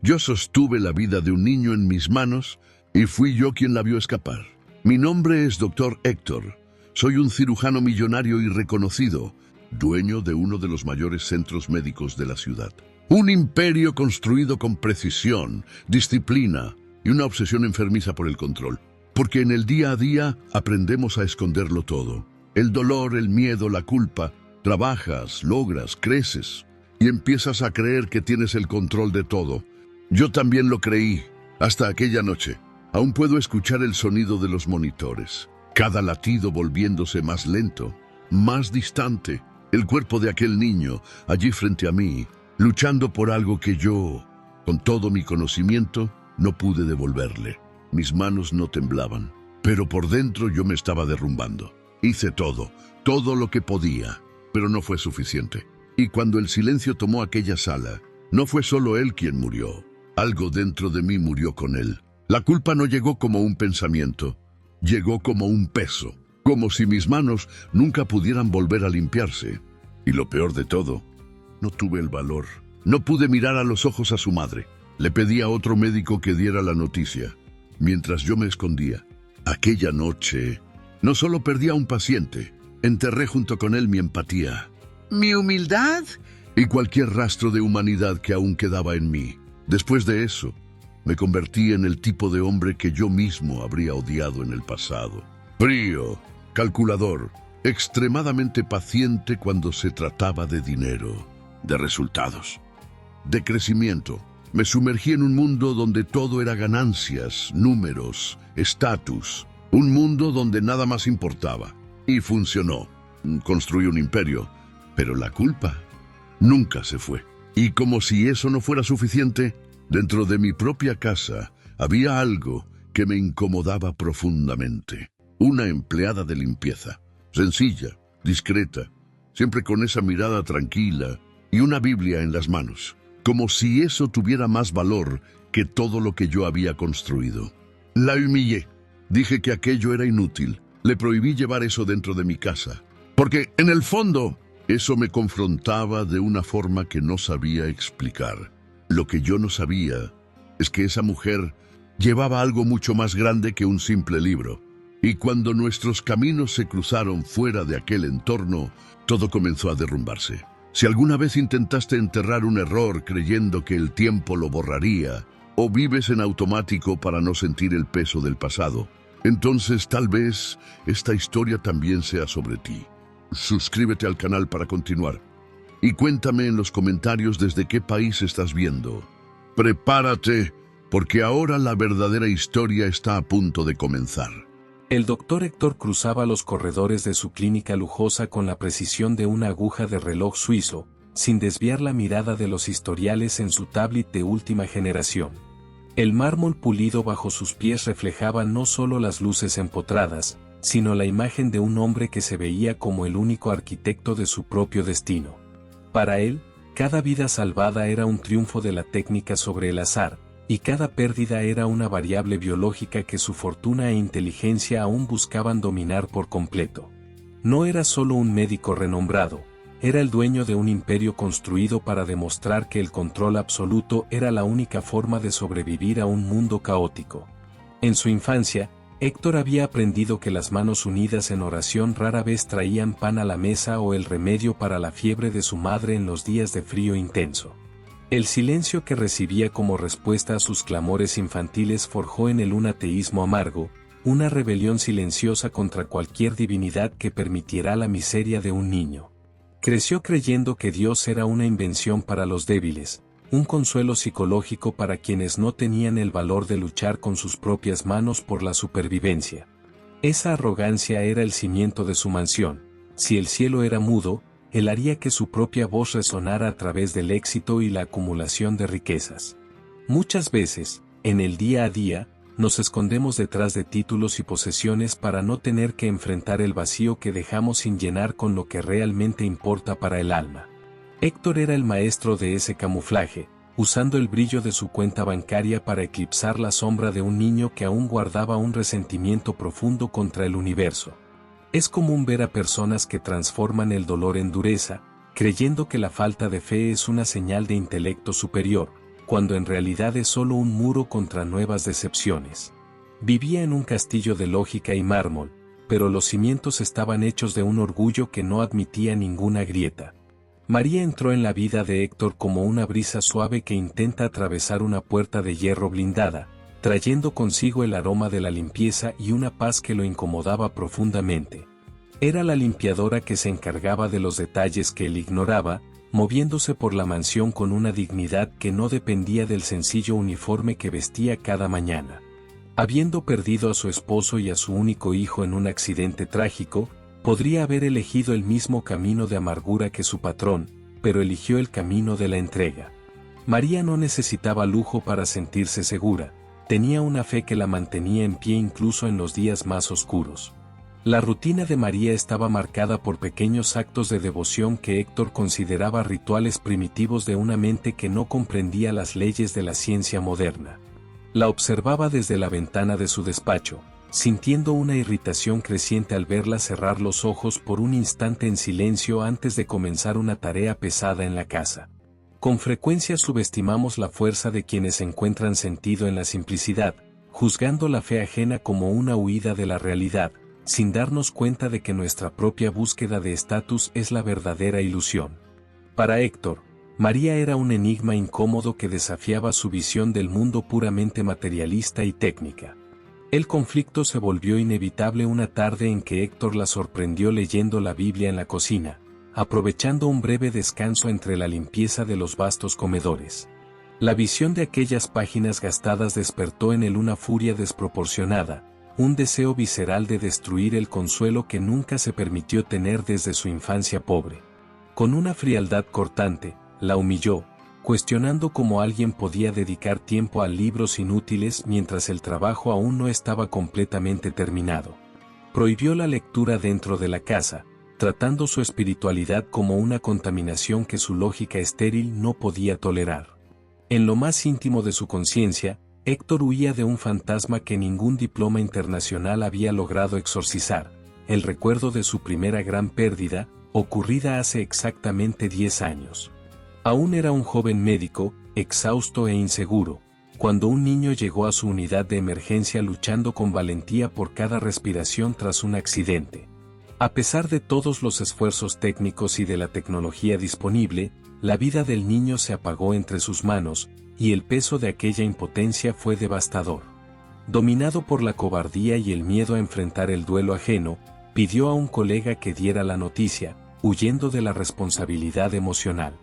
Yo sostuve la vida de un niño en mis manos y fui yo quien la vio escapar. Mi nombre es Dr. Héctor. Soy un cirujano millonario y reconocido, dueño de uno de los mayores centros médicos de la ciudad. Un imperio construido con precisión, disciplina y una obsesión enfermiza por el control. Porque en el día a día aprendemos a esconderlo todo. El dolor, el miedo, la culpa. Trabajas, logras, creces y empiezas a creer que tienes el control de todo. Yo también lo creí, hasta aquella noche. Aún puedo escuchar el sonido de los monitores, cada latido volviéndose más lento, más distante. El cuerpo de aquel niño, allí frente a mí, luchando por algo que yo, con todo mi conocimiento, no pude devolverle. Mis manos no temblaban, pero por dentro yo me estaba derrumbando. Hice todo lo que podía, pero no fue suficiente. Y cuando el silencio tomó aquella sala, no fue solo él quien murió. Algo dentro de mí murió con él. La culpa no llegó como un pensamiento, llegó como un peso, como si mis manos nunca pudieran volver a limpiarse. Y lo peor de todo, no tuve el valor. No pude mirar a los ojos a su madre. Le pedí a otro médico que diera la noticia, mientras yo me escondía. Aquella noche, no solo perdí a un paciente, enterré junto con él mi empatía, mi humildad y cualquier rastro de humanidad que aún quedaba en mí. Después de eso, me convertí en el tipo de hombre que yo mismo habría odiado en el pasado. Frío, calculador, extremadamente paciente cuando se trataba de dinero, de resultados, de crecimiento. Me sumergí en un mundo donde todo era ganancias, números, estatus. Un mundo donde nada más importaba. Y funcionó. Construí un imperio. Pero la culpa nunca se fue. Y como si eso no fuera suficiente, dentro de mi propia casa había algo que me incomodaba profundamente. Una empleada de limpieza. Sencilla, discreta, siempre con esa mirada tranquila y una Biblia en las manos. Como si eso tuviera más valor que todo lo que yo había construido. La humillé. Dije que aquello era inútil. Le prohibí llevar eso dentro de mi casa. Porque, en el fondo, eso me confrontaba de una forma que no sabía explicar. Lo que yo no sabía es que esa mujer llevaba algo mucho más grande que un simple libro. Y cuando nuestros caminos se cruzaron fuera de aquel entorno, todo comenzó a derrumbarse. Si alguna vez intentaste enterrar un error creyendo que el tiempo lo borraría, o vives en automático para no sentir el peso del pasado, entonces tal vez esta historia también sea sobre ti. Suscríbete al canal para continuar. Y cuéntame en los comentarios desde qué país estás viendo. Prepárate, porque ahora la verdadera historia está a punto de comenzar. El doctor Héctor cruzaba los corredores de su clínica lujosa con la precisión de una aguja de reloj suizo, sin desviar la mirada de los historiales en su tablet de última generación. El mármol pulido bajo sus pies reflejaba no solo las luces empotradas, sino la imagen de un hombre que se veía como el único arquitecto de su propio destino. Para él, cada vida salvada era un triunfo de la técnica sobre el azar, y cada pérdida era una variable biológica que su fortuna e inteligencia aún buscaban dominar por completo. No era solo un médico renombrado, era el dueño de un imperio construido para demostrar que el control absoluto era la única forma de sobrevivir a un mundo caótico. En su infancia, Héctor había aprendido que las manos unidas en oración rara vez traían pan a la mesa o el remedio para la fiebre de su madre en los días de frío intenso. El silencio que recibía como respuesta a sus clamores infantiles forjó en él un ateísmo amargo, una rebelión silenciosa contra cualquier divinidad que permitiera la miseria de un niño. Creció creyendo que Dios era una invención para los débiles, un consuelo psicológico para quienes no tenían el valor de luchar con sus propias manos por la supervivencia. Esa arrogancia era el cimiento de su mansión. Si el cielo era mudo, él haría que su propia voz resonara a través del éxito y la acumulación de riquezas. Muchas veces, en el día a día, nos escondemos detrás de títulos y posesiones para no tener que enfrentar el vacío que dejamos sin llenar con lo que realmente importa para el alma. Héctor era el maestro de ese camuflaje, usando el brillo de su cuenta bancaria para eclipsar la sombra de un niño que aún guardaba un resentimiento profundo contra el universo. Es común ver a personas que transforman el dolor en dureza, creyendo que la falta de fe es una señal de intelecto superior, cuando en realidad es solo un muro contra nuevas decepciones. Vivía en un castillo de lógica y mármol, pero los cimientos estaban hechos de un orgullo que no admitía ninguna grieta. María entró en la vida de Héctor como una brisa suave que intenta atravesar una puerta de hierro blindada, trayendo consigo el aroma de la limpieza y una paz que lo incomodaba profundamente. Era la limpiadora que se encargaba de los detalles que él ignoraba, moviéndose por la mansión con una dignidad que no dependía del sencillo uniforme que vestía cada mañana. Habiendo perdido a su esposo y a su único hijo en un accidente trágico, podría haber elegido el mismo camino de amargura que su patrón, pero eligió el camino de la entrega. María no necesitaba lujo para sentirse segura, tenía una fe que la mantenía en pie incluso en los días más oscuros. La rutina de María estaba marcada por pequeños actos de devoción que Héctor consideraba rituales primitivos de una mente que no comprendía las leyes de la ciencia moderna. La observaba desde la ventana de su despacho, sintiendo una irritación creciente al verla cerrar los ojos por un instante en silencio antes de comenzar una tarea pesada en la casa. Con frecuencia subestimamos la fuerza de quienes encuentran sentido en la simplicidad, juzgando la fe ajena como una huida de la realidad, sin darnos cuenta de que nuestra propia búsqueda de estatus es la verdadera ilusión. Para Héctor, María era un enigma incómodo que desafiaba su visión del mundo puramente materialista y técnica. El conflicto se volvió inevitable una tarde en que Héctor la sorprendió leyendo la Biblia en la cocina, aprovechando un breve descanso entre la limpieza de los vastos comedores. La visión de aquellas páginas gastadas despertó en él una furia desproporcionada, un deseo visceral de destruir el consuelo que nunca se permitió tener desde su infancia pobre. Con una frialdad cortante, la humilló, cuestionando cómo alguien podía dedicar tiempo a libros inútiles mientras el trabajo aún no estaba completamente terminado. Prohibió la lectura dentro de la casa, tratando su espiritualidad como una contaminación que su lógica estéril no podía tolerar. En lo más íntimo de su conciencia, Héctor huía de un fantasma que ningún diploma internacional había logrado exorcizar, el recuerdo de su primera gran pérdida, ocurrida hace exactamente 10 años. Aún era un joven médico, exhausto e inseguro, cuando un niño llegó a su unidad de emergencia luchando con valentía por cada respiración tras un accidente. A pesar de todos los esfuerzos técnicos y de la tecnología disponible, la vida del niño se apagó entre sus manos, y el peso de aquella impotencia fue devastador. Dominado por la cobardía y el miedo a enfrentar el duelo ajeno, pidió a un colega que diera la noticia, huyendo de la responsabilidad emocional.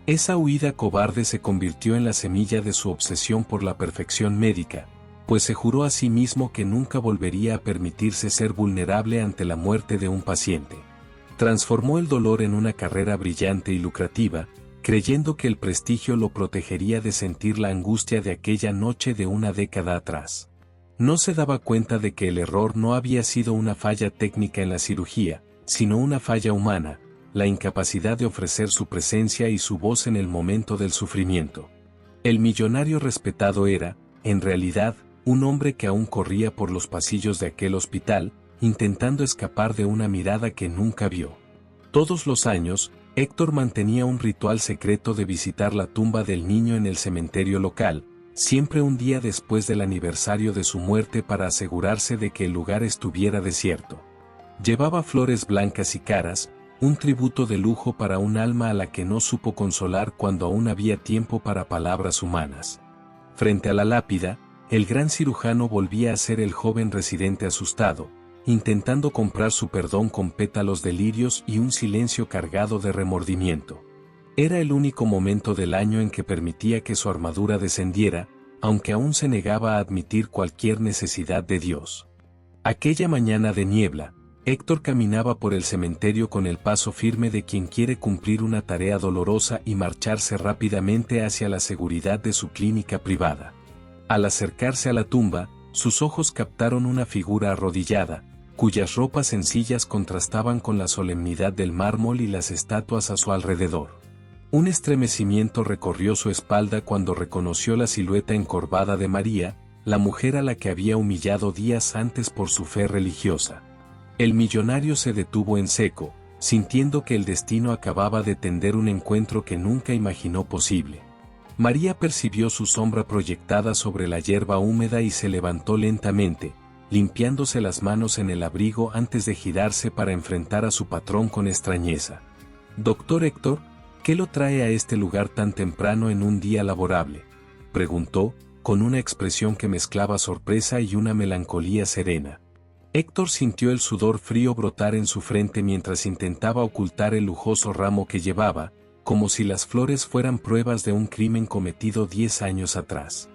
Esa huida cobarde se convirtió en la semilla de su obsesión por la perfección médica, pues se juró a sí mismo que nunca volvería a permitirse ser vulnerable ante la muerte de un paciente. Transformó el dolor en una carrera brillante y lucrativa, creyendo que el prestigio lo protegería de sentir la angustia de aquella noche de una década atrás. No se daba cuenta de que el error no había sido una falla técnica en la cirugía, sino una falla humana, la incapacidad de ofrecer su presencia y su voz en el momento del sufrimiento. El millonario respetado era, en realidad, un hombre que aún corría por los pasillos de aquel hospital, intentando escapar de una mirada que nunca vio. Todos los años, Héctor mantenía un ritual secreto de visitar la tumba del niño en el cementerio local, siempre un día después del aniversario de su muerte para asegurarse de que el lugar estuviera desierto. Llevaba flores blancas y caras, un tributo de lujo para un alma a la que no supo consolar cuando aún había tiempo para palabras humanas. Frente a la lápida, el gran cirujano volvía a ser el joven residente asustado, intentando comprar su perdón con pétalos de lirios y un silencio cargado de remordimiento. Era el único momento del año en que permitía que su armadura descendiera, aunque aún se negaba a admitir cualquier necesidad de Dios. Aquella mañana de niebla, Héctor caminaba por el cementerio con el paso firme de quien quiere cumplir una tarea dolorosa y marcharse rápidamente hacia la seguridad de su clínica privada. Al acercarse a la tumba, sus ojos captaron una figura arrodillada, cuyas ropas sencillas contrastaban con la solemnidad del mármol y las estatuas a su alrededor. Un estremecimiento recorrió su espalda cuando reconoció la silueta encorvada de María, la mujer a la que había humillado días antes por su fe religiosa. El millonario se detuvo en seco, sintiendo que el destino acababa de tender un encuentro que nunca imaginó posible. María percibió su sombra proyectada sobre la hierba húmeda y se levantó lentamente, limpiándose las manos en el abrigo antes de girarse para enfrentar a su patrón con extrañeza. «Doctor Héctor, ¿qué lo trae a este lugar tan temprano en un día laborable?», preguntó, con una expresión que mezclaba sorpresa y una melancolía serena. Héctor sintió el sudor frío brotar en su frente mientras intentaba ocultar el lujoso ramo que llevaba, como si las flores fueran pruebas de un crimen cometido 10 años atrás.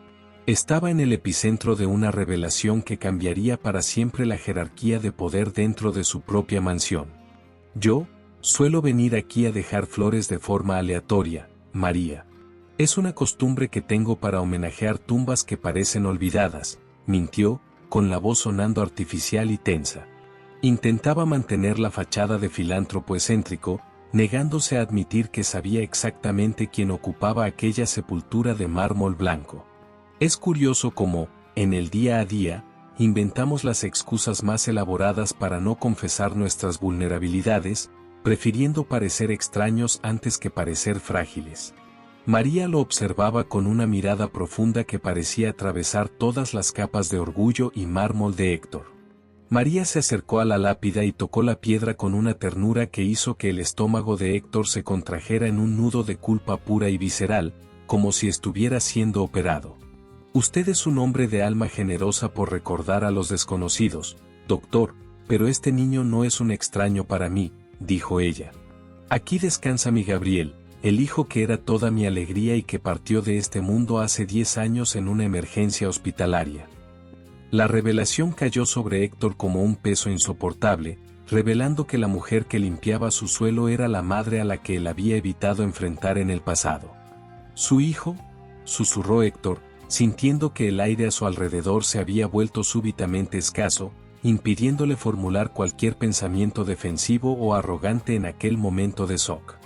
Estaba en el epicentro de una revelación que cambiaría para siempre la jerarquía de poder dentro de su propia mansión. «Yo suelo venir aquí a dejar flores de forma aleatoria, María. Es una costumbre que tengo para homenajear tumbas que parecen olvidadas», mintió, con la voz sonando artificial y tensa. Intentaba mantener la fachada de filántropo excéntrico, negándose a admitir que sabía exactamente quién ocupaba aquella sepultura de mármol blanco. Es curioso cómo, en el día a día, inventamos las excusas más elaboradas para no confesar nuestras vulnerabilidades, prefiriendo parecer extraños antes que parecer frágiles. María lo observaba con una mirada profunda que parecía atravesar todas las capas de orgullo y mármol de Héctor. María se acercó a la lápida y tocó la piedra con una ternura que hizo que el estómago de Héctor se contrajera en un nudo de culpa pura y visceral, como si estuviera siendo operado. «Usted es un hombre de alma generosa por recordar a los desconocidos, doctor, pero este niño no es un extraño para mí», dijo ella. «Aquí descansa mi Gabriel, el hijo que era toda mi alegría y que partió de este mundo hace 10 años en una emergencia hospitalaria». La revelación cayó sobre Héctor como un peso insoportable, revelando que la mujer que limpiaba su suelo era la madre a la que él había evitado enfrentar en el pasado. «¿Su hijo?», susurró Héctor, sintiendo que el aire a su alrededor se había vuelto súbitamente escaso, impidiéndole formular cualquier pensamiento defensivo o arrogante en aquel momento de shock.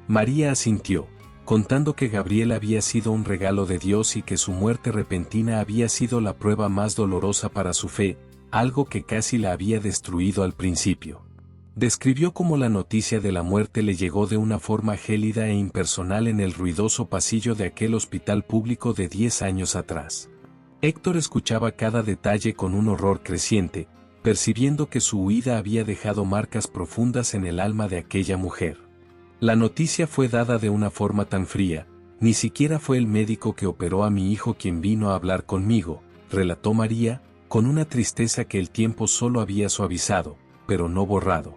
María asintió, contando que Gabriel había sido un regalo de Dios y que su muerte repentina había sido la prueba más dolorosa para su fe, algo que casi la había destruido al principio. Describió cómo la noticia de la muerte le llegó de una forma gélida e impersonal en el ruidoso pasillo de aquel hospital público de 10 años atrás. Héctor escuchaba cada detalle con un horror creciente, percibiendo que su huida había dejado marcas profundas en el alma de aquella mujer. «La noticia fue dada de una forma tan fría, ni siquiera fue el médico que operó a mi hijo quien vino a hablar conmigo», relató María, con una tristeza que el tiempo solo había suavizado, pero no borrado.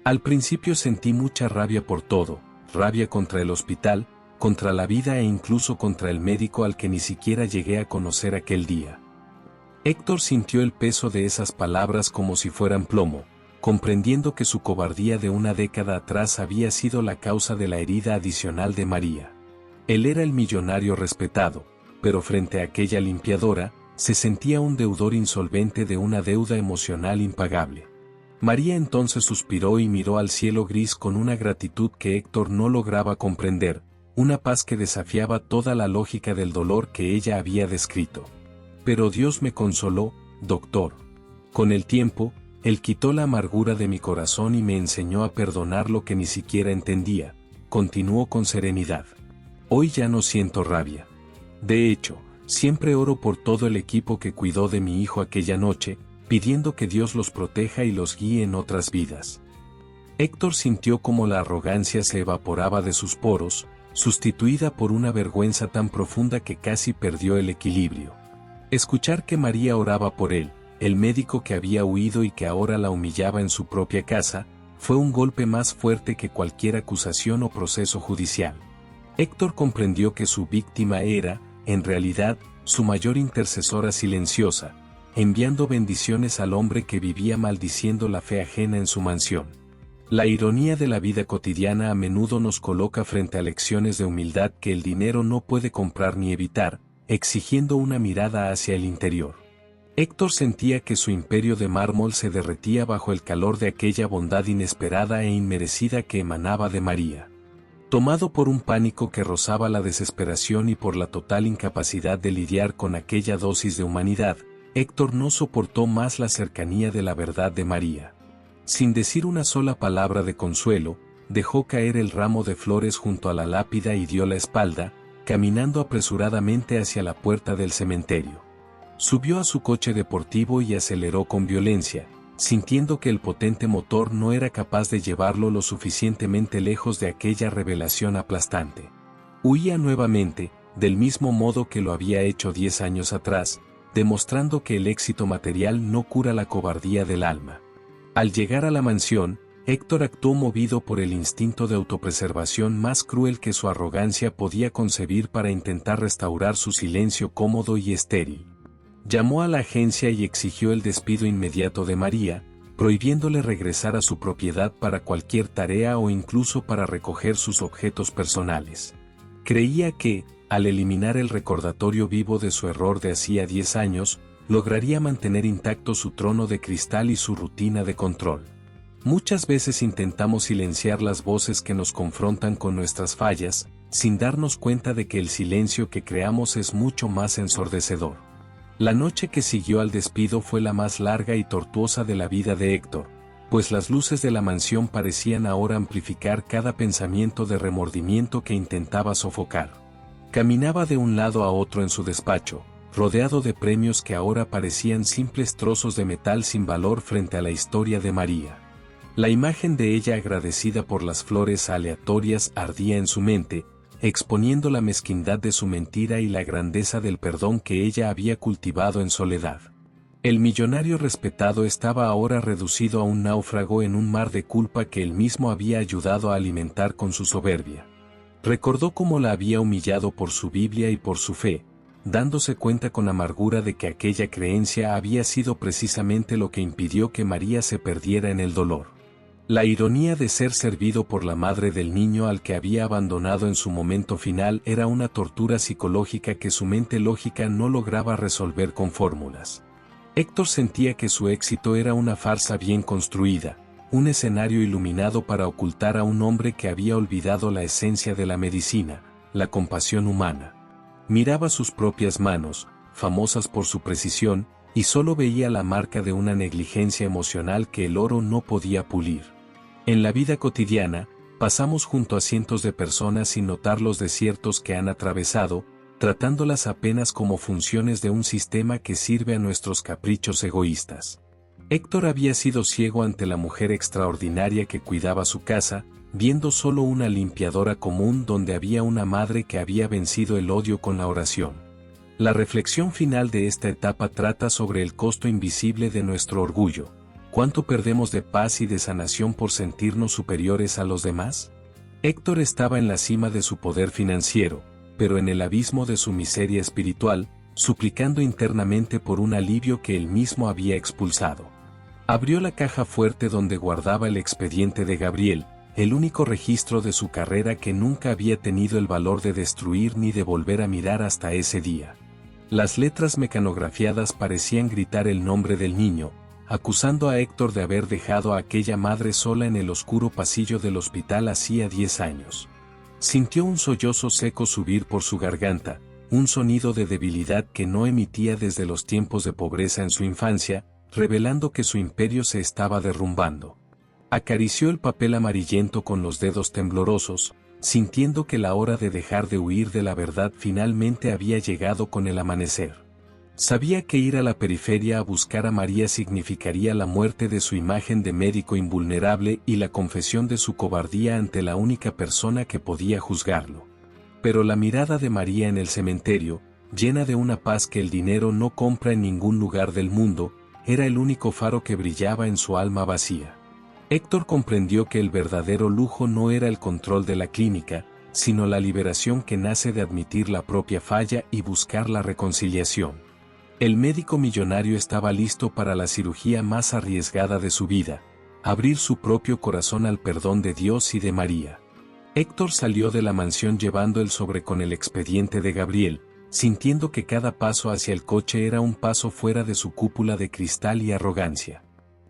«Al principio sentí mucha rabia por todo, rabia contra el hospital, contra la vida e incluso contra el médico al que ni siquiera llegué a conocer aquel día». Héctor sintió el peso de esas palabras como si fueran plomo, comprendiendo que su cobardía de una década atrás había sido la causa de la herida adicional de María. Él era el millonario respetado, pero frente a aquella limpiadora, se sentía un deudor insolvente de una deuda emocional impagable. María entonces suspiró y miró al cielo gris con una gratitud que Héctor no lograba comprender, una paz que desafiaba toda la lógica del dolor que ella había descrito. «Pero Dios me consoló, doctor. Con el tiempo, Él quitó la amargura de mi corazón y me enseñó a perdonar lo que ni siquiera entendía», continuó con serenidad. «Hoy ya no siento rabia. De hecho, siempre oro por todo el equipo que cuidó de mi hijo aquella noche, pidiendo que Dios los proteja y los guíe en otras vidas». Héctor sintió como la arrogancia se evaporaba de sus poros, sustituida por una vergüenza tan profunda que casi perdió el equilibrio. Escuchar que María oraba por él, el médico que había huido y que ahora la humillaba en su propia casa, fue un golpe más fuerte que cualquier acusación o proceso judicial. Héctor comprendió que su víctima era, en realidad, su mayor intercesora silenciosa, enviando bendiciones al hombre que vivía maldiciendo la fe ajena en su mansión. La ironía de la vida cotidiana a menudo nos coloca frente a lecciones de humildad que el dinero no puede comprar ni evitar, exigiendo una mirada hacia el interior. Héctor sentía que su imperio de mármol se derretía bajo el calor de aquella bondad inesperada e inmerecida que emanaba de María. Tomado por un pánico que rozaba la desesperación y por la total incapacidad de lidiar con aquella dosis de humanidad, Héctor no soportó más la cercanía de la verdad de María. Sin decir una sola palabra de consuelo, dejó caer el ramo de flores junto a la lápida y dio la espalda, caminando apresuradamente hacia la puerta del cementerio. Subió a su coche deportivo y aceleró con violencia, sintiendo que el potente motor no era capaz de llevarlo lo suficientemente lejos de aquella revelación aplastante. Huía nuevamente, del mismo modo que lo había hecho 10 años atrás, demostrando que el éxito material no cura la cobardía del alma. Al llegar a la mansión, Héctor actuó movido por el instinto de autopreservación más cruel que su arrogancia podía concebir para intentar restaurar su silencio cómodo y estéril. Llamó a la agencia y exigió el despido inmediato de María, prohibiéndole regresar a su propiedad para cualquier tarea o incluso para recoger sus objetos personales. Creía que, al eliminar el recordatorio vivo de su error de hacía 10 años, lograría mantener intacto su trono de cristal y su rutina de control. Muchas veces intentamos silenciar las voces que nos confrontan con nuestras fallas, sin darnos cuenta de que el silencio que creamos es mucho más ensordecedor. La noche que siguió al despido fue la más larga y tortuosa de la vida de Héctor, pues las luces de la mansión parecían ahora amplificar cada pensamiento de remordimiento que intentaba sofocar. Caminaba de un lado a otro en su despacho, rodeado de premios que ahora parecían simples trozos de metal sin valor frente a la historia de María. La imagen de ella agradecida por las flores aleatorias ardía en su mente, exponiendo la mezquindad de su mentira y la grandeza del perdón que ella había cultivado en soledad. El millonario respetado estaba ahora reducido a un náufrago en un mar de culpa que él mismo había ayudado a alimentar con su soberbia. Recordó cómo la había humillado por su Biblia y por su fe, dándose cuenta con amargura de que aquella creencia había sido precisamente lo que impidió que María se perdiera en el dolor. La ironía de ser servido por la madre del niño al que había abandonado en su momento final era una tortura psicológica que su mente lógica no lograba resolver con fórmulas. Héctor sentía que su éxito era una farsa bien construida, un escenario iluminado para ocultar a un hombre que había olvidado la esencia de la medicina, la compasión humana. Miraba sus propias manos, famosas por su precisión, y solo veía la marca de una negligencia emocional que el oro no podía pulir. En la vida cotidiana, pasamos junto a cientos de personas sin notar los desiertos que han atravesado, tratándolas apenas como funciones de un sistema que sirve a nuestros caprichos egoístas. Héctor había sido ciego ante la mujer extraordinaria que cuidaba su casa, viendo solo una limpiadora común donde había una madre que había vencido el odio con la oración. La reflexión final de esta etapa trata sobre el costo invisible de nuestro orgullo. ¿Cuánto perdemos de paz y de sanación por sentirnos superiores a los demás? Héctor estaba en la cima de su poder financiero, pero en el abismo de su miseria espiritual, suplicando internamente por un alivio que él mismo había expulsado. Abrió la caja fuerte donde guardaba el expediente de Gabriel, el único registro de su carrera que nunca había tenido el valor de destruir ni de volver a mirar hasta ese día. Las letras mecanografiadas parecían gritar el nombre del niño, acusando a Héctor de haber dejado a aquella madre sola en el oscuro pasillo del hospital hacía 10 años. Sintió un sollozo seco subir por su garganta, un sonido de debilidad que no emitía desde los tiempos de pobreza en su infancia, revelando que su imperio se estaba derrumbando. Acarició el papel amarillento con los dedos temblorosos, sintiendo que la hora de dejar de huir de la verdad finalmente había llegado con el amanecer. Sabía que ir a la periferia a buscar a María significaría la muerte de su imagen de médico invulnerable y la confesión de su cobardía ante la única persona que podía juzgarlo. Pero la mirada de María en el cementerio, llena de una paz que el dinero no compra en ningún lugar del mundo, era el único faro que brillaba en su alma vacía. Héctor comprendió que el verdadero lujo no era el control de la clínica, sino la liberación que nace de admitir la propia falla y buscar la reconciliación. El médico millonario estaba listo para la cirugía más arriesgada de su vida, abrir su propio corazón al perdón de Dios y de María. Héctor salió de la mansión llevando el sobre con el expediente de Gabriel, sintiendo que cada paso hacia el coche era un paso fuera de su cúpula de cristal y arrogancia.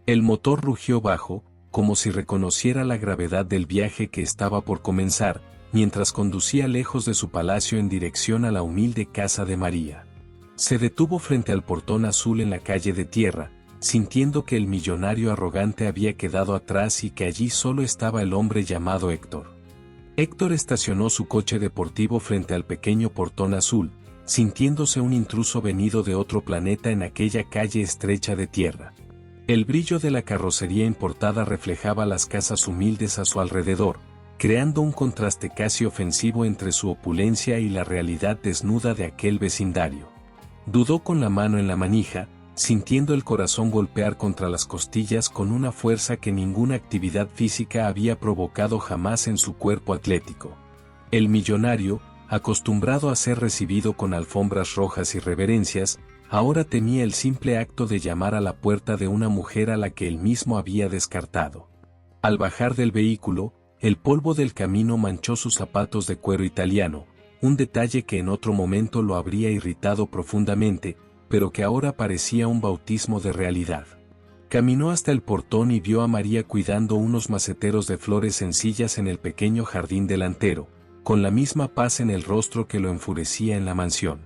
El motor rugió bajo, como si reconociera la gravedad del viaje que estaba por comenzar, mientras conducía lejos de su palacio en dirección a la humilde casa de María. Se detuvo frente al portón azul en la calle de tierra, sintiendo que el millonario arrogante había quedado atrás y que allí solo estaba el hombre llamado Héctor. Héctor estacionó su coche deportivo frente al pequeño portón azul, sintiéndose un intruso venido de otro planeta en aquella calle estrecha de tierra. El brillo de la carrocería importada reflejaba las casas humildes a su alrededor, creando un contraste casi ofensivo entre su opulencia y la realidad desnuda de aquel vecindario. Dudó con la mano en la manija, sintiendo el corazón golpear contra las costillas con una fuerza que ninguna actividad física había provocado jamás en su cuerpo atlético. El millonario, acostumbrado a ser recibido con alfombras rojas y reverencias, ahora temía el simple acto de llamar a la puerta de una mujer a la que él mismo había descartado. Al bajar del vehículo, el polvo del camino manchó sus zapatos de cuero italiano, un detalle que en otro momento lo habría irritado profundamente, pero que ahora parecía un bautismo de realidad. Caminó hasta el portón y vio a María cuidando unos maceteros de flores sencillas en el pequeño jardín delantero, con la misma paz en el rostro que lo enfurecía en la mansión.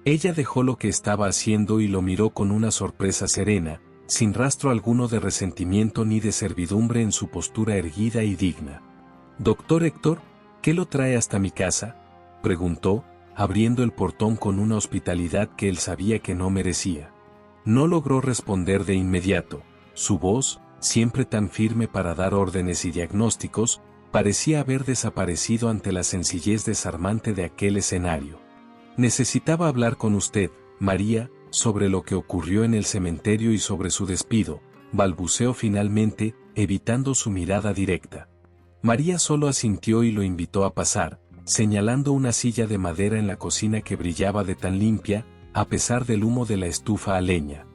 Ella dejó lo que estaba haciendo y lo miró con una sorpresa serena, sin rastro alguno de resentimiento ni de servidumbre en su postura erguida y digna. «Doctor Héctor, ¿qué lo trae hasta mi casa?», preguntó, abriendo el portón con una hospitalidad que él sabía que no merecía. No logró responder de inmediato. Su voz, siempre tan firme para dar órdenes y diagnósticos, parecía haber desaparecido ante la sencillez desarmante de aquel escenario. «Necesitaba hablar con usted, María, sobre lo que ocurrió en el cementerio y sobre su despido», balbuceó finalmente, evitando su mirada directa. María solo asintió y lo invitó a pasar, señalando una silla de madera en la cocina que brillaba de tan limpia, a pesar del humo de la estufa a leña.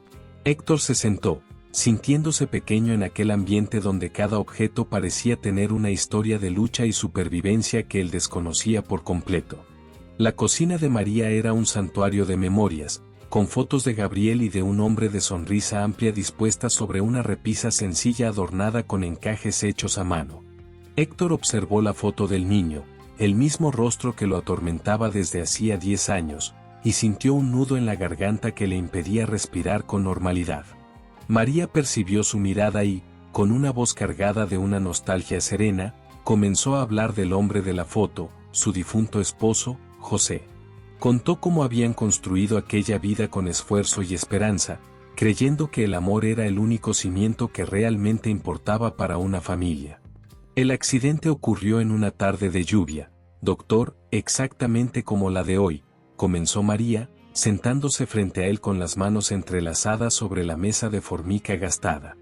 Héctor se sentó, sintiéndose pequeño en aquel ambiente donde cada objeto parecía tener una historia de lucha y supervivencia que él desconocía por completo. La cocina de María era un santuario de memorias, con fotos de Gabriel y de un hombre de sonrisa amplia dispuesta sobre una repisa sencilla adornada con encajes hechos a mano. Héctor observó la foto del niño, el mismo rostro que lo atormentaba desde hacía 10 años, y sintió un nudo en la garganta que le impedía respirar con normalidad. María percibió su mirada y, con una voz cargada de una nostalgia serena, comenzó a hablar del hombre de la foto, su difunto esposo, José. Contó cómo habían construido aquella vida con esfuerzo y esperanza, creyendo que el amor era el único cimiento que realmente importaba para una familia. El accidente ocurrió en una tarde de lluvia, doctor, exactamente como la de hoy, comenzó María, sentándose frente a él con las manos entrelazadas sobre la mesa de formica gastada.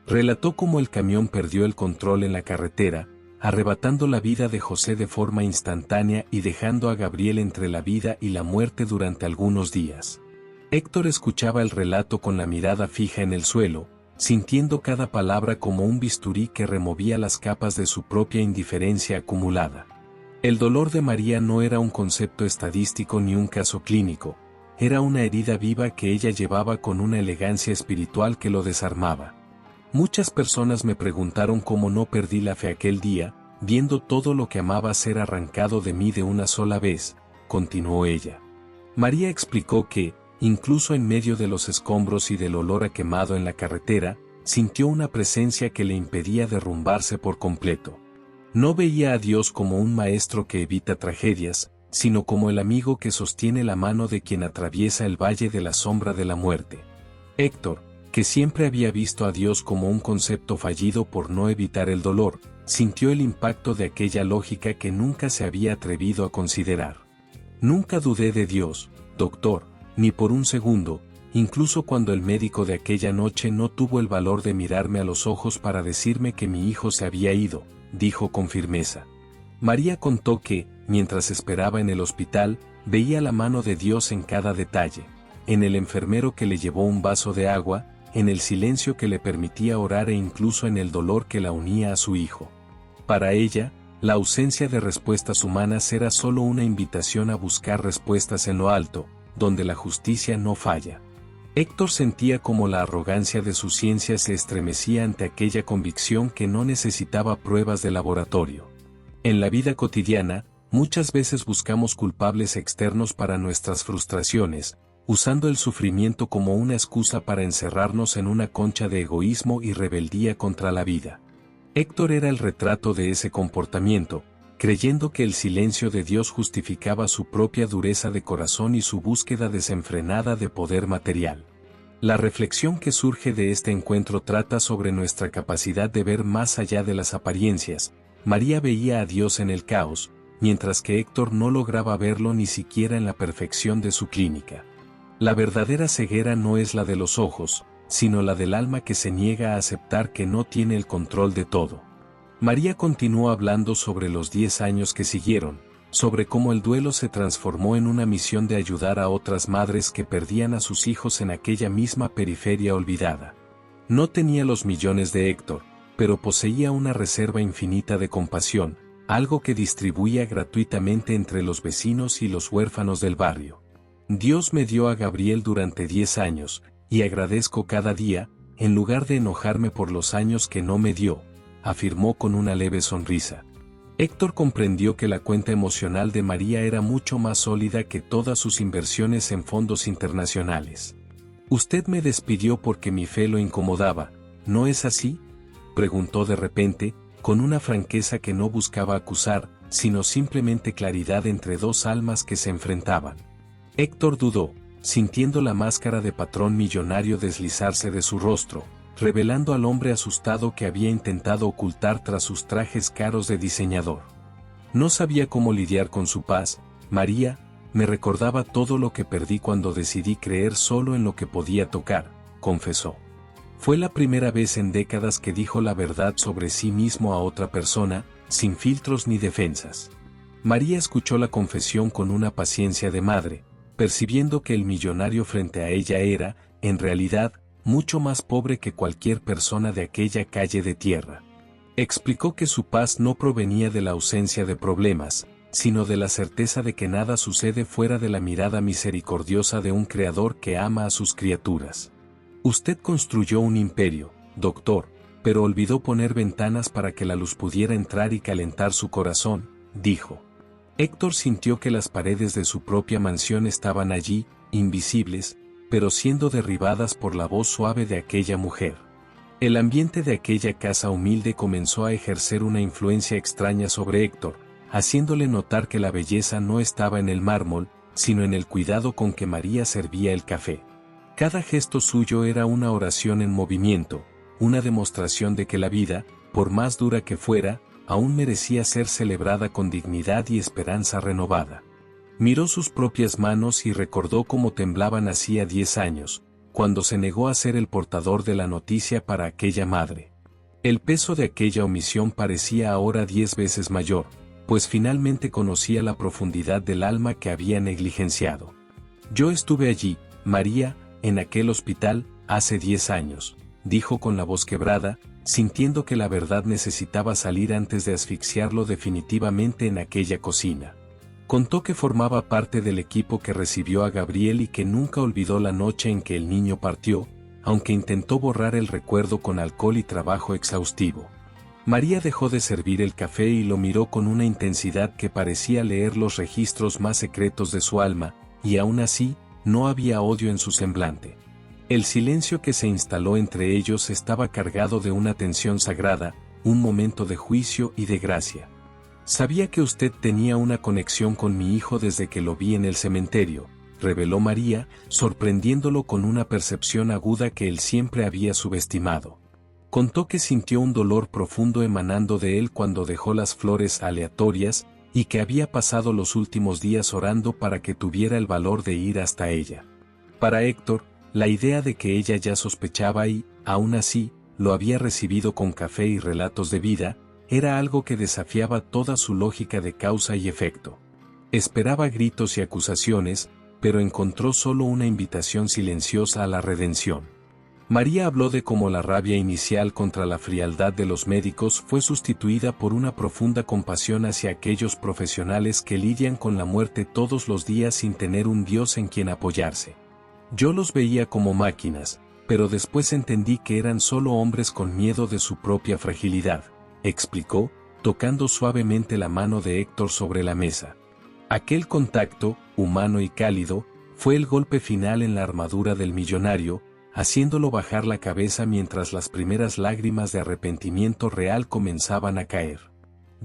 Relató cómo el camión perdió el control en la carretera, arrebatando la vida de José de forma instantánea y dejando a Gabriel entre la vida y la muerte durante algunos días. Héctor escuchaba el relato con la mirada fija en el suelo, sintiendo cada palabra como un bisturí que removía las capas de su propia indiferencia acumulada. El dolor de María no era un concepto estadístico ni un caso clínico, era una herida viva que ella llevaba con una elegancia espiritual que lo desarmaba. Muchas personas me preguntaron cómo no perdí la fe aquel día, viendo todo lo que amaba ser arrancado de mí de una sola vez, continuó ella. María explicó que, incluso en medio de los escombros y del olor a quemado en la carretera, sintió una presencia que le impedía derrumbarse por completo. No veía a Dios como un maestro que evita tragedias, sino como el amigo que sostiene la mano de quien atraviesa el valle de la sombra de la muerte. Héctor, que siempre había visto a Dios como un concepto fallido por no evitar el dolor, sintió el impacto de aquella lógica que nunca se había atrevido a considerar. Nunca dudé de Dios, doctor, ni por un segundo, incluso cuando el médico de aquella noche no tuvo el valor de mirarme a los ojos para decirme que mi hijo se había ido, dijo con firmeza. María contó que, mientras esperaba en el hospital, veía la mano de Dios en cada detalle, en el enfermero que le llevó un vaso de agua, en el silencio que le permitía orar e incluso en el dolor que la unía a su hijo. Para ella, la ausencia de respuestas humanas era solo una invitación a buscar respuestas en lo alto, donde la justicia no falla. Héctor sentía como la arrogancia de su ciencia se estremecía ante aquella convicción que no necesitaba pruebas de laboratorio. En la vida cotidiana, muchas veces buscamos culpables externos para nuestras frustraciones, usando el sufrimiento como una excusa para encerrarnos en una concha de egoísmo y rebeldía contra la vida. Héctor era el retrato de ese comportamiento, creyendo que el silencio de Dios justificaba su propia dureza de corazón y su búsqueda desenfrenada de poder material. La reflexión que surge de este encuentro trata sobre nuestra capacidad de ver más allá de las apariencias. María veía a Dios en el caos, mientras que Héctor no lograba verlo ni siquiera en la perfección de su clínica. La verdadera ceguera no es la de los ojos, sino la del alma que se niega a aceptar que no tiene el control de todo. María continuó hablando sobre los 10 años que siguieron, sobre cómo el duelo se transformó en una misión de ayudar a otras madres que perdían a sus hijos en aquella misma periferia olvidada. No tenía los millones de Héctor, pero poseía una reserva infinita de compasión, algo que distribuía gratuitamente entre los vecinos y los huérfanos del barrio. Dios me dio a Gabriel durante 10 años, y agradezco cada día, en lugar de enojarme por los años que no me dio, afirmó con una leve sonrisa. Héctor comprendió que la cuenta emocional de María era mucho más sólida que todas sus inversiones en fondos internacionales. «Usted me despidió porque mi fe lo incomodaba, ¿no es así?», preguntó de repente, con una franqueza que no buscaba acusar, sino simplemente claridad entre dos almas que se enfrentaban. Héctor dudó, sintiendo la máscara de patrón millonario deslizarse de su rostro, revelando al hombre asustado que había intentado ocultar tras sus trajes caros de diseñador. No sabía cómo lidiar con su paz. María, me recordaba todo lo que perdí cuando decidí creer solo en lo que podía tocar, confesó. Fue la primera vez en décadas que dijo la verdad sobre sí mismo a otra persona, sin filtros ni defensas. María escuchó la confesión con una paciencia de madre, percibiendo que el millonario frente a ella era, en realidad, mucho más pobre que cualquier persona de aquella calle de tierra. Explicó que su paz no provenía de la ausencia de problemas, sino de la certeza de que nada sucede fuera de la mirada misericordiosa de un creador que ama a sus criaturas. Usted construyó un imperio, doctor, pero olvidó poner ventanas para que la luz pudiera entrar y calentar su corazón, dijo. Héctor sintió que las paredes de su propia mansión estaban allí, invisibles, pero siendo derribadas por la voz suave de aquella mujer. El ambiente de aquella casa humilde comenzó a ejercer una influencia extraña sobre Héctor, haciéndole notar que la belleza no estaba en el mármol, sino en el cuidado con que María servía el café. Cada gesto suyo era una oración en movimiento, una demostración de que la vida, por más dura que fuera, aún merecía ser celebrada con dignidad y esperanza renovada. Miró sus propias manos y recordó cómo temblaban hacía 10 años, cuando se negó a ser el portador de la noticia para aquella madre. El peso de aquella omisión parecía ahora 10 veces mayor, pues finalmente conocía la profundidad del alma que había negligenciado. Yo estuve allí, María, en aquel hospital, hace 10 años, dijo con la voz quebrada, sintiendo que la verdad necesitaba salir antes de asfixiarlo definitivamente en aquella cocina. Contó que formaba parte del equipo que recibió a Gabriel y que nunca olvidó la noche en que el niño partió, aunque intentó borrar el recuerdo con alcohol y trabajo exhaustivo. María dejó de servir el café y lo miró con una intensidad que parecía leer los registros más secretos de su alma, y aún así, no había odio en su semblante. El silencio que se instaló entre ellos estaba cargado de una tensión sagrada, un momento de juicio y de gracia. Sabía que usted tenía una conexión con mi hijo desde que lo vi en el cementerio, reveló María, sorprendiéndolo con una percepción aguda que él siempre había subestimado. Contó que sintió un dolor profundo emanando de él cuando dejó las flores aleatorias, y que había pasado los últimos días orando para que tuviera el valor de ir hasta ella. Para Héctor, la idea de que ella ya sospechaba y, aún así, lo había recibido con café y relatos de vida, era algo que desafiaba toda su lógica de causa y efecto. Esperaba gritos y acusaciones, pero encontró solo una invitación silenciosa a la redención. María habló de cómo la rabia inicial contra la frialdad de los médicos fue sustituida por una profunda compasión hacia aquellos profesionales que lidian con la muerte todos los días sin tener un Dios en quien apoyarse. Yo los veía como máquinas, pero después entendí que eran solo hombres con miedo de su propia fragilidad, explicó, tocando suavemente la mano de Héctor sobre la mesa. Aquel contacto, humano y cálido, fue el golpe final en la armadura del millonario, haciéndolo bajar la cabeza mientras las primeras lágrimas de arrepentimiento real comenzaban a caer.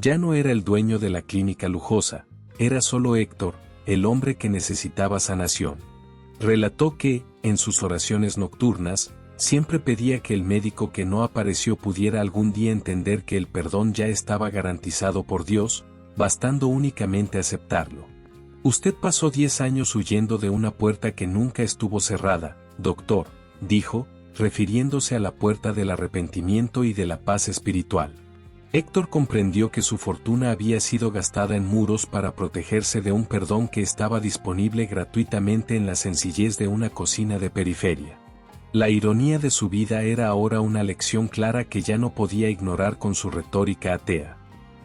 Ya no era el dueño de la clínica lujosa, era solo Héctor, el hombre que necesitaba sanación. Relató que, en sus oraciones nocturnas, siempre pedía que el médico que no apareció pudiera algún día entender que el perdón ya estaba garantizado por Dios, bastando únicamente aceptarlo. Usted pasó 10 años huyendo de una puerta que nunca estuvo cerrada, doctor, dijo, refiriéndose a la puerta del arrepentimiento y de la paz espiritual. Héctor comprendió que su fortuna había sido gastada en muros para protegerse de un perdón que estaba disponible gratuitamente en la sencillez de una cocina de periferia. La ironía de su vida era ahora una lección clara que ya no podía ignorar con su retórica atea.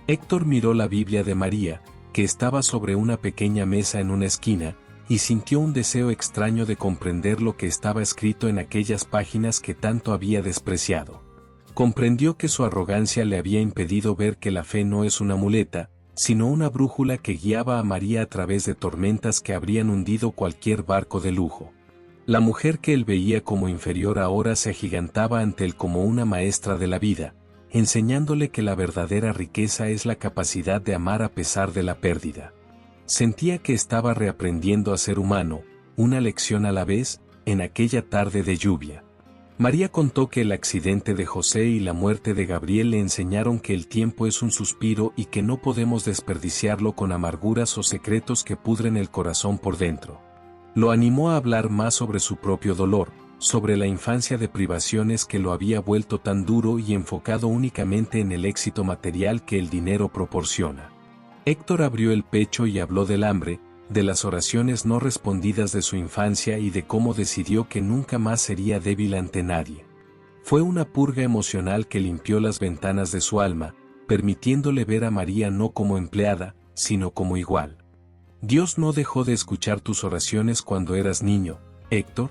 Héctor miró la Biblia de María, que estaba sobre una pequeña mesa en una esquina, y sintió un deseo extraño de comprender lo que estaba escrito en aquellas páginas que tanto había despreciado. Comprendió que su arrogancia le había impedido ver que la fe no es una muleta, sino una brújula que guiaba a María a través de tormentas que habrían hundido cualquier barco de lujo. La mujer que él veía como inferior ahora se agigantaba ante él como una maestra de la vida, enseñándole que la verdadera riqueza es la capacidad de amar a pesar de la pérdida. Sentía que estaba reaprendiendo a ser humano, una lección a la vez, en aquella tarde de lluvia. María contó que el accidente de José y la muerte de Gabriel le enseñaron que el tiempo es un suspiro y que no podemos desperdiciarlo con amarguras o secretos que pudren el corazón por dentro. Lo animó a hablar más sobre su propio dolor, sobre la infancia de privaciones que lo había vuelto tan duro y enfocado únicamente en el éxito material que el dinero proporciona. Héctor abrió el pecho y habló del hambre, de las oraciones no respondidas de su infancia y de cómo decidió que nunca más sería débil ante nadie. Fue una purga emocional que limpió las ventanas de su alma, permitiéndole ver a María no como empleada, sino como igual. Dios no dejó de escuchar tus oraciones cuando eras niño, Héctor.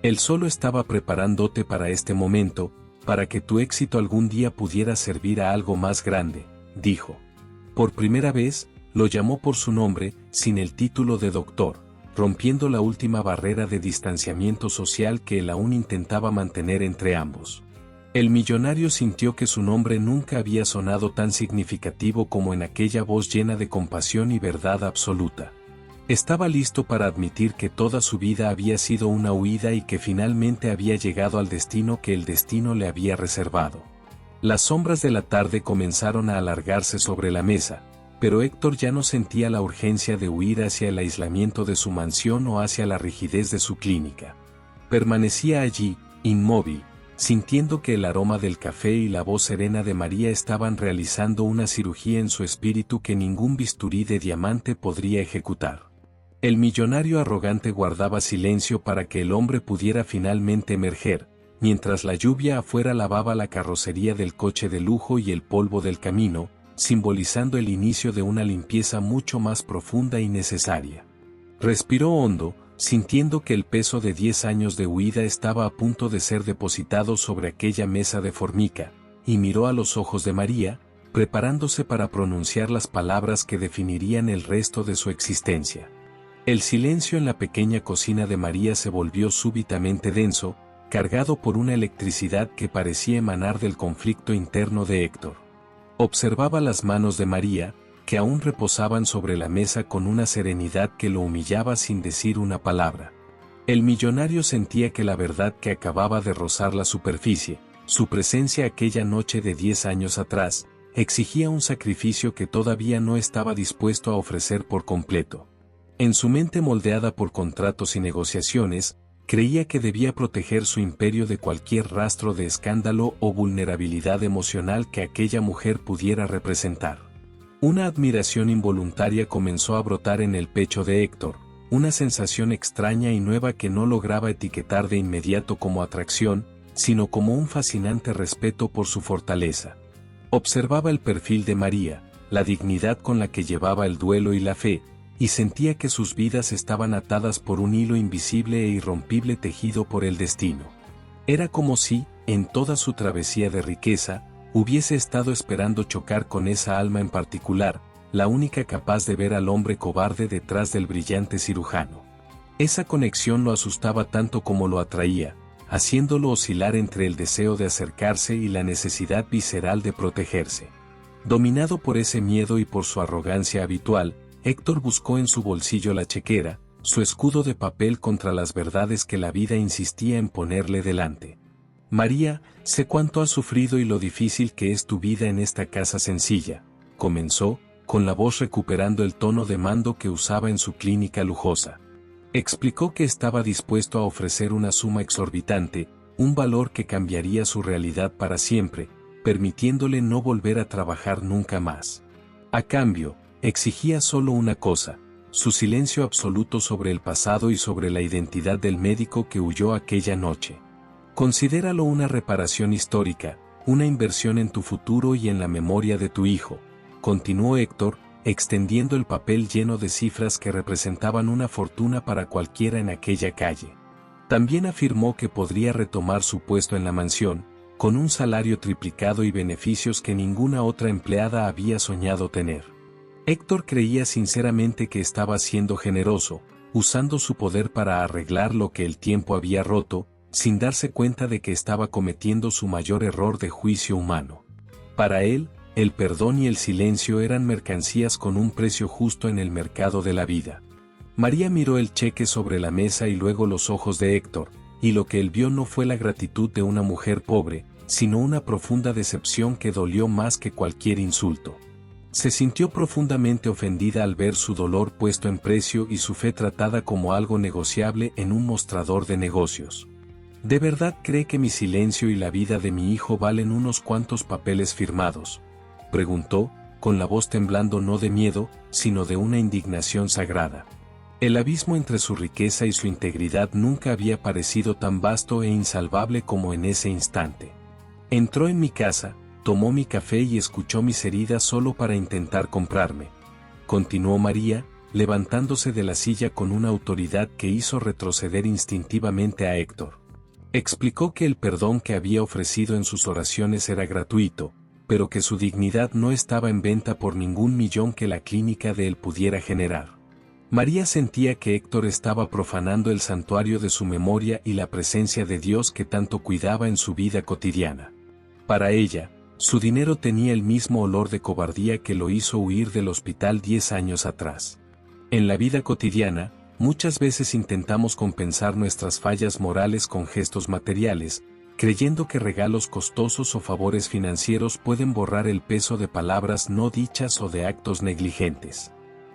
Él solo estaba preparándote para este momento, para que tu éxito algún día pudiera servir a algo más grande, dijo. Por primera vez, lo llamó por su nombre, sin el título de doctor, rompiendo la última barrera de distanciamiento social que él aún intentaba mantener entre ambos. El millonario sintió que su nombre nunca había sonado tan significativo como en aquella voz llena de compasión y verdad absoluta. Estaba listo para admitir que toda su vida había sido una huida y que finalmente había llegado al destino que el destino le había reservado. Las sombras de la tarde comenzaron a alargarse sobre la mesa, pero Héctor ya no sentía la urgencia de huir hacia el aislamiento de su mansión o hacia la rigidez de su clínica. Permanecía allí, inmóvil, sintiendo que el aroma del café y la voz serena de María estaban realizando una cirugía en su espíritu que ningún bisturí de diamante podría ejecutar. El millonario arrogante guardaba silencio para que el hombre pudiera finalmente emerger, mientras la lluvia afuera lavaba la carrocería del coche de lujo y el polvo del camino, simbolizando el inicio de una limpieza mucho más profunda y necesaria. Respiró hondo, sintiendo que el peso de 10 años de huida estaba a punto de ser depositado sobre aquella mesa de formica, y miró a los ojos de María, preparándose para pronunciar las palabras que definirían el resto de su existencia. El silencio en la pequeña cocina de María se volvió súbitamente denso, cargado por una electricidad que parecía emanar del conflicto interno de Héctor. Observaba las manos de María, que aún reposaban sobre la mesa con una serenidad que lo humillaba sin decir una palabra. El millonario sentía que la verdad que acababa de rozar la superficie, su presencia aquella noche de 10 años atrás, exigía un sacrificio que todavía no estaba dispuesto a ofrecer por completo. En su mente moldeada por contratos y negociaciones, creía que debía proteger su imperio de cualquier rastro de escándalo o vulnerabilidad emocional que aquella mujer pudiera representar. Una admiración involuntaria comenzó a brotar en el pecho de Héctor, una sensación extraña y nueva que no lograba etiquetar de inmediato como atracción, sino como un fascinante respeto por su fortaleza. Observaba el perfil de María, la dignidad con la que llevaba el duelo y la fe, y sentía que sus vidas estaban atadas por un hilo invisible e irrompible tejido por el destino. Era como si, en toda su travesía de riqueza, hubiese estado esperando chocar con esa alma en particular, la única capaz de ver al hombre cobarde detrás del brillante cirujano. Esa conexión lo asustaba tanto como lo atraía, haciéndolo oscilar entre el deseo de acercarse y la necesidad visceral de protegerse. Dominado por ese miedo y por su arrogancia habitual, Héctor buscó en su bolsillo la chequera, su escudo de papel contra las verdades que la vida insistía en ponerle delante. María, sé cuánto has sufrido y lo difícil que es tu vida en esta casa sencilla, comenzó, con la voz recuperando el tono de mando que usaba en su clínica lujosa. Explicó que estaba dispuesto a ofrecer una suma exorbitante, un valor que cambiaría su realidad para siempre, permitiéndole no volver a trabajar nunca más. A cambio, exigía solo una cosa: su silencio absoluto sobre el pasado y sobre la identidad del médico que huyó aquella noche. Considéralo una reparación histórica, una inversión en tu futuro y en la memoria de tu hijo, continuó Héctor, extendiendo el papel lleno de cifras que representaban una fortuna para cualquiera en aquella calle. También afirmó que podría retomar su puesto en la mansión, con un salario triplicado y beneficios que ninguna otra empleada había soñado tener. Héctor creía sinceramente que estaba siendo generoso, usando su poder para arreglar lo que el tiempo había roto, sin darse cuenta de que estaba cometiendo su mayor error de juicio humano. Para él, el perdón y el silencio eran mercancías con un precio justo en el mercado de la vida. María miró el cheque sobre la mesa y luego los ojos de Héctor, y lo que él vio no fue la gratitud de una mujer pobre, sino una profunda decepción que dolió más que cualquier insulto. Se sintió profundamente ofendida al ver su dolor puesto en precio y su fe tratada como algo negociable en un mostrador de negocios. ¿De verdad cree que mi silencio y la vida de mi hijo valen unos cuantos papeles firmados?, preguntó, con la voz temblando no de miedo, sino de una indignación sagrada. El abismo entre su riqueza y su integridad nunca había parecido tan vasto e insalvable como en ese instante. Entró en mi casa, tomó mi café y escuchó mis heridas solo para intentar comprarme, continuó María, levantándose de la silla con una autoridad que hizo retroceder instintivamente a Héctor. Explicó que el perdón que había ofrecido en sus oraciones era gratuito, pero que su dignidad no estaba en venta por ningún millón que la clínica de él pudiera generar. María sentía que Héctor estaba profanando el santuario de su memoria y la presencia de Dios que tanto cuidaba en su vida cotidiana. Para ella, su dinero tenía el mismo olor de cobardía que lo hizo huir del hospital 10 años atrás. En la vida cotidiana, muchas veces intentamos compensar nuestras fallas morales con gestos materiales, creyendo que regalos costosos o favores financieros pueden borrar el peso de palabras no dichas o de actos negligentes.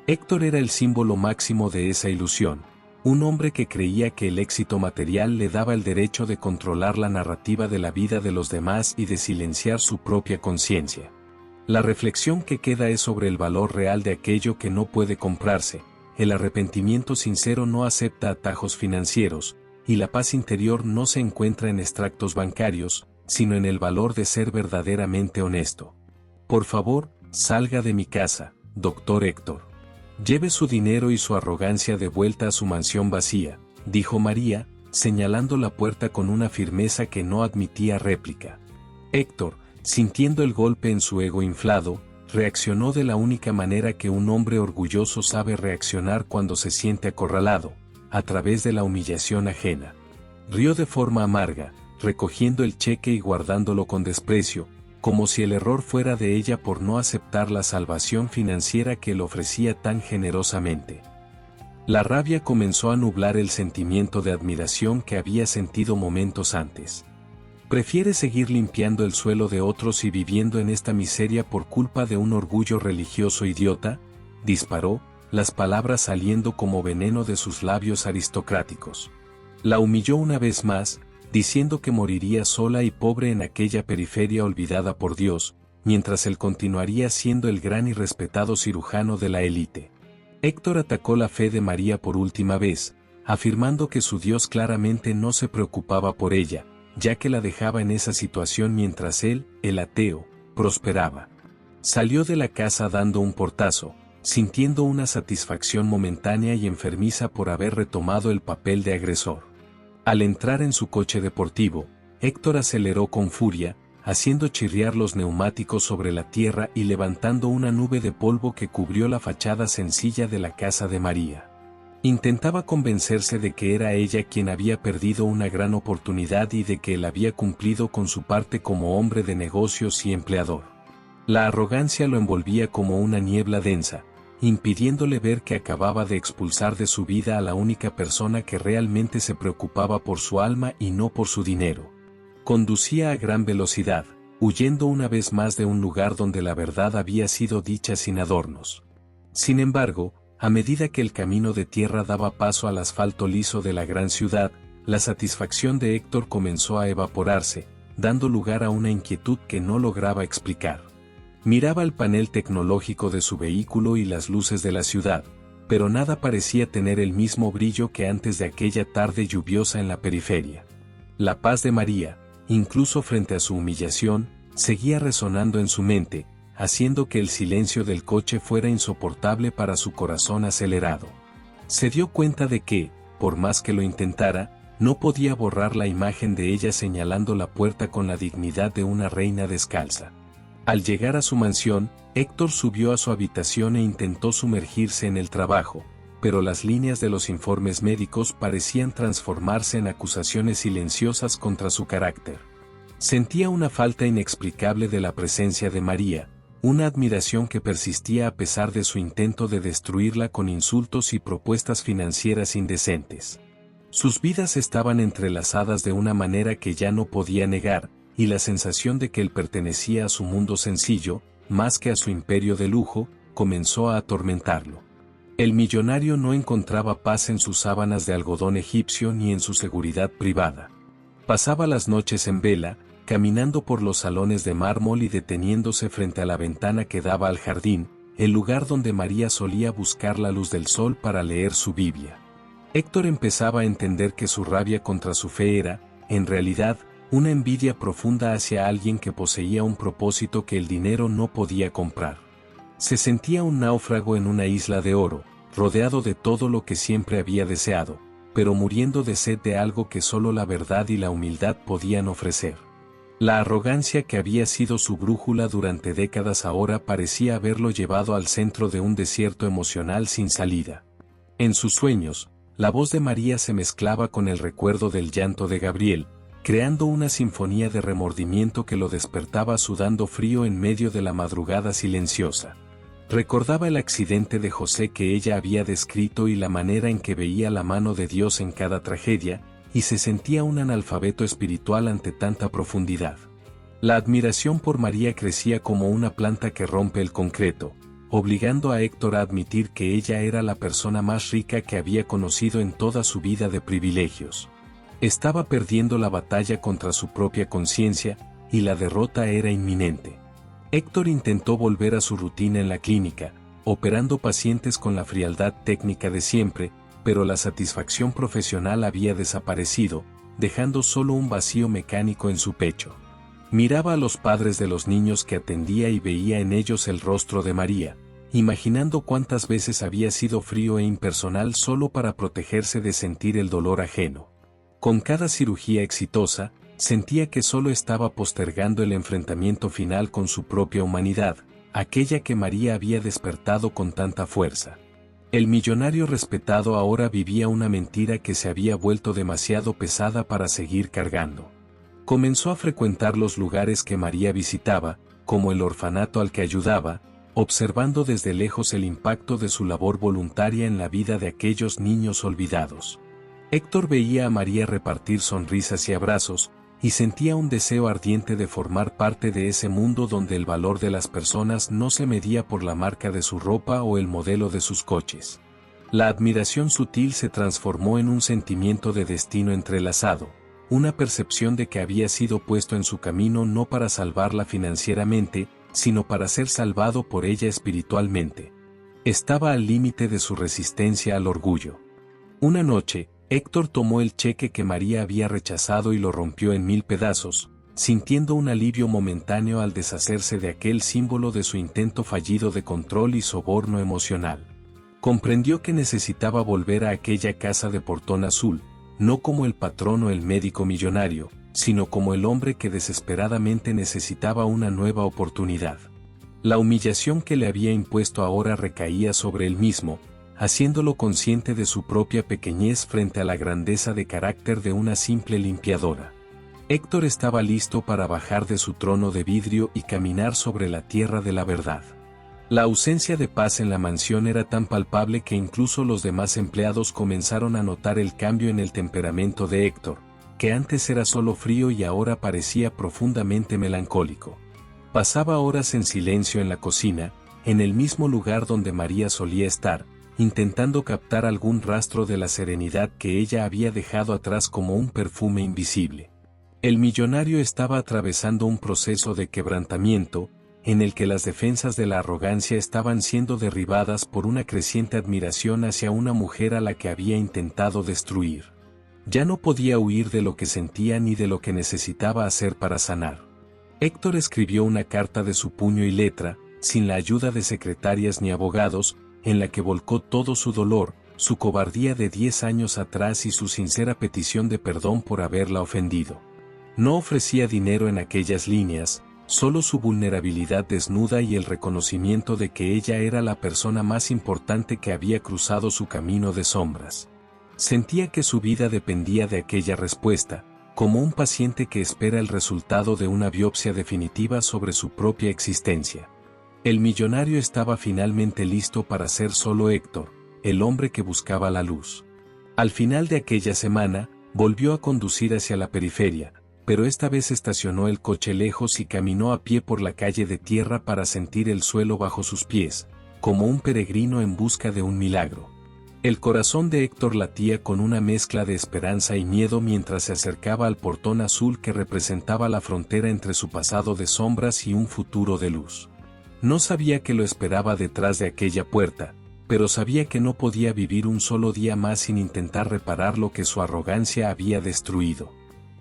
Héctor era el símbolo máximo de esa ilusión, un hombre que creía que el éxito material le daba el derecho de controlar la narrativa de la vida de los demás y de silenciar su propia conciencia. La reflexión que queda es sobre el valor real de aquello que no puede comprarse. El arrepentimiento sincero no acepta atajos financieros, y la paz interior no se encuentra en extractos bancarios, sino en el valor de ser verdaderamente honesto. Por favor, salga de mi casa, doctor Héctor. Lleve su dinero y su arrogancia de vuelta a su mansión vacía, dijo María, señalando la puerta con una firmeza que no admitía réplica. Héctor, sintiendo el golpe en su ego inflado, reaccionó de la única manera que un hombre orgulloso sabe reaccionar cuando se siente acorralado, a través de la humillación ajena. Rió de forma amarga, recogiendo el cheque y guardándolo con desprecio, como si el error fuera de ella por no aceptar la salvación financiera que le ofrecía tan generosamente. La rabia comenzó a nublar el sentimiento de admiración que había sentido momentos antes. ¿Prefiere seguir limpiando el suelo de otros y viviendo en esta miseria por culpa de un orgullo religioso idiota?, disparó, las palabras saliendo como veneno de sus labios aristocráticos. La humilló una vez más, diciendo que moriría sola y pobre en aquella periferia olvidada por Dios, mientras él continuaría siendo el gran y respetado cirujano de la élite. Héctor atacó la fe de María por última vez, afirmando que su Dios claramente no se preocupaba por ella, ya que la dejaba en esa situación mientras él, el ateo, prosperaba. Salió de la casa dando un portazo, sintiendo una satisfacción momentánea y enfermiza por haber retomado el papel de agresor. Al entrar en su coche deportivo, Héctor aceleró con furia, haciendo chirriar los neumáticos sobre la tierra y levantando una nube de polvo que cubrió la fachada sencilla de la casa de María. Intentaba convencerse de que era ella quien había perdido una gran oportunidad y de que él había cumplido con su parte como hombre de negocios y empleador. La arrogancia lo envolvía como una niebla densa, impidiéndole ver que acababa de expulsar de su vida a la única persona que realmente se preocupaba por su alma y no por su dinero. Conducía a gran velocidad, huyendo una vez más de un lugar donde la verdad había sido dicha sin adornos. Sin embargo, a medida que el camino de tierra daba paso al asfalto liso de la gran ciudad, la satisfacción de Héctor comenzó a evaporarse, dando lugar a una inquietud que no lograba explicar. Miraba el panel tecnológico de su vehículo y las luces de la ciudad, pero nada parecía tener el mismo brillo que antes de aquella tarde lluviosa en la periferia. La paz de María, incluso frente a su humillación, seguía resonando en su mente, haciendo que el silencio del coche fuera insoportable para su corazón acelerado. Se dio cuenta de que, por más que lo intentara, no podía borrar la imagen de ella señalando la puerta con la dignidad de una reina descalza. Al llegar a su mansión, Héctor subió a su habitación e intentó sumergirse en el trabajo, pero las líneas de los informes médicos parecían transformarse en acusaciones silenciosas contra su carácter. Sentía una falta inexplicable de la presencia de María, una admiración que persistía a pesar de su intento de destruirla con insultos y propuestas financieras indecentes. Sus vidas estaban entrelazadas de una manera que ya no podía negar, y la sensación de que él pertenecía a su mundo sencillo, más que a su imperio de lujo, comenzó a atormentarlo. El millonario no encontraba paz en sus sábanas de algodón egipcio ni en su seguridad privada. Pasaba las noches en vela, caminando por los salones de mármol y deteniéndose frente a la ventana que daba al jardín, el lugar donde María solía buscar la luz del sol para leer su Biblia. Héctor empezaba a entender que su rabia contra su fe era, en realidad, una envidia profunda hacia alguien que poseía un propósito que el dinero no podía comprar. Se sentía un náufrago en una isla de oro, rodeado de todo lo que siempre había deseado, pero muriendo de sed de algo que solo la verdad y la humildad podían ofrecer. La arrogancia que había sido su brújula durante décadas ahora parecía haberlo llevado al centro de un desierto emocional sin salida. En sus sueños, la voz de María se mezclaba con el recuerdo del llanto de Gabriel, creando una sinfonía de remordimiento que lo despertaba sudando frío en medio de la madrugada silenciosa. Recordaba el accidente de José que ella había descrito y la manera en que veía la mano de Dios en cada tragedia, y se sentía un analfabeto espiritual ante tanta profundidad. La admiración por María crecía como una planta que rompe el concreto, obligando a Héctor a admitir que ella era la persona más rica que había conocido en toda su vida de privilegios. Estaba perdiendo la batalla contra su propia conciencia, y la derrota era inminente. Héctor intentó volver a su rutina en la clínica, operando pacientes con la frialdad técnica de siempre, pero la satisfacción profesional había desaparecido, dejando solo un vacío mecánico en su pecho. Miraba a los padres de los niños que atendía y veía en ellos el rostro de María, imaginando cuántas veces había sido frío e impersonal solo para protegerse de sentir el dolor ajeno. Con cada cirugía exitosa, sentía que solo estaba postergando el enfrentamiento final con su propia humanidad, aquella que María había despertado con tanta fuerza. El millonario respetado ahora vivía una mentira que se había vuelto demasiado pesada para seguir cargando. Comenzó a frecuentar los lugares que María visitaba, como el orfanato al que ayudaba, observando desde lejos el impacto de su labor voluntaria en la vida de aquellos niños olvidados. Héctor veía a María repartir sonrisas y abrazos, y sentía un deseo ardiente de formar parte de ese mundo donde el valor de las personas no se medía por la marca de su ropa o el modelo de sus coches. La admiración sutil se transformó en un sentimiento de destino entrelazado, una percepción de que había sido puesto en su camino no para salvarla financieramente, sino para ser salvado por ella espiritualmente. Estaba al límite de su resistencia al orgullo. Una noche, Héctor tomó el cheque que María había rechazado y lo rompió en 1000 pedazos, sintiendo un alivio momentáneo al deshacerse de aquel símbolo de su intento fallido de control y soborno emocional. Comprendió que necesitaba volver a aquella casa de portón azul, no como el patrón o el médico millonario, sino como el hombre que desesperadamente necesitaba una nueva oportunidad. La humillación que le había impuesto ahora recaía sobre él mismo, haciéndolo consciente de su propia pequeñez frente a la grandeza de carácter de una simple limpiadora. Héctor estaba listo para bajar de su trono de vidrio y caminar sobre la tierra de la verdad. La ausencia de paz en la mansión era tan palpable que incluso los demás empleados comenzaron a notar el cambio en el temperamento de Héctor, que antes era solo frío y ahora parecía profundamente melancólico. Pasaba horas en silencio en la cocina, en el mismo lugar donde María solía estar, intentando captar algún rastro de la serenidad que ella había dejado atrás como un perfume invisible. El millonario estaba atravesando un proceso de quebrantamiento, en el que las defensas de la arrogancia estaban siendo derribadas por una creciente admiración hacia una mujer a la que había intentado destruir. Ya no podía huir de lo que sentía ni de lo que necesitaba hacer para sanar. Héctor escribió una carta de su puño y letra, sin la ayuda de secretarias ni abogados, en la que volcó todo su dolor, su cobardía de 10 años atrás y su sincera petición de perdón por haberla ofendido. No ofrecía dinero en aquellas líneas, solo su vulnerabilidad desnuda y el reconocimiento de que ella era la persona más importante que había cruzado su camino de sombras. Sentía que su vida dependía de aquella respuesta, como un paciente que espera el resultado de una biopsia definitiva sobre su propia existencia. El millonario estaba finalmente listo para ser solo Héctor, el hombre que buscaba la luz. Al final de aquella semana, volvió a conducir hacia la periferia, pero esta vez estacionó el coche lejos y caminó a pie por la calle de tierra para sentir el suelo bajo sus pies, como un peregrino en busca de un milagro. El corazón de Héctor latía con una mezcla de esperanza y miedo mientras se acercaba al portón azul que representaba la frontera entre su pasado de sombras y un futuro de luz. No sabía qué lo esperaba detrás de aquella puerta, pero sabía que no podía vivir un solo día más sin intentar reparar lo que su arrogancia había destruido.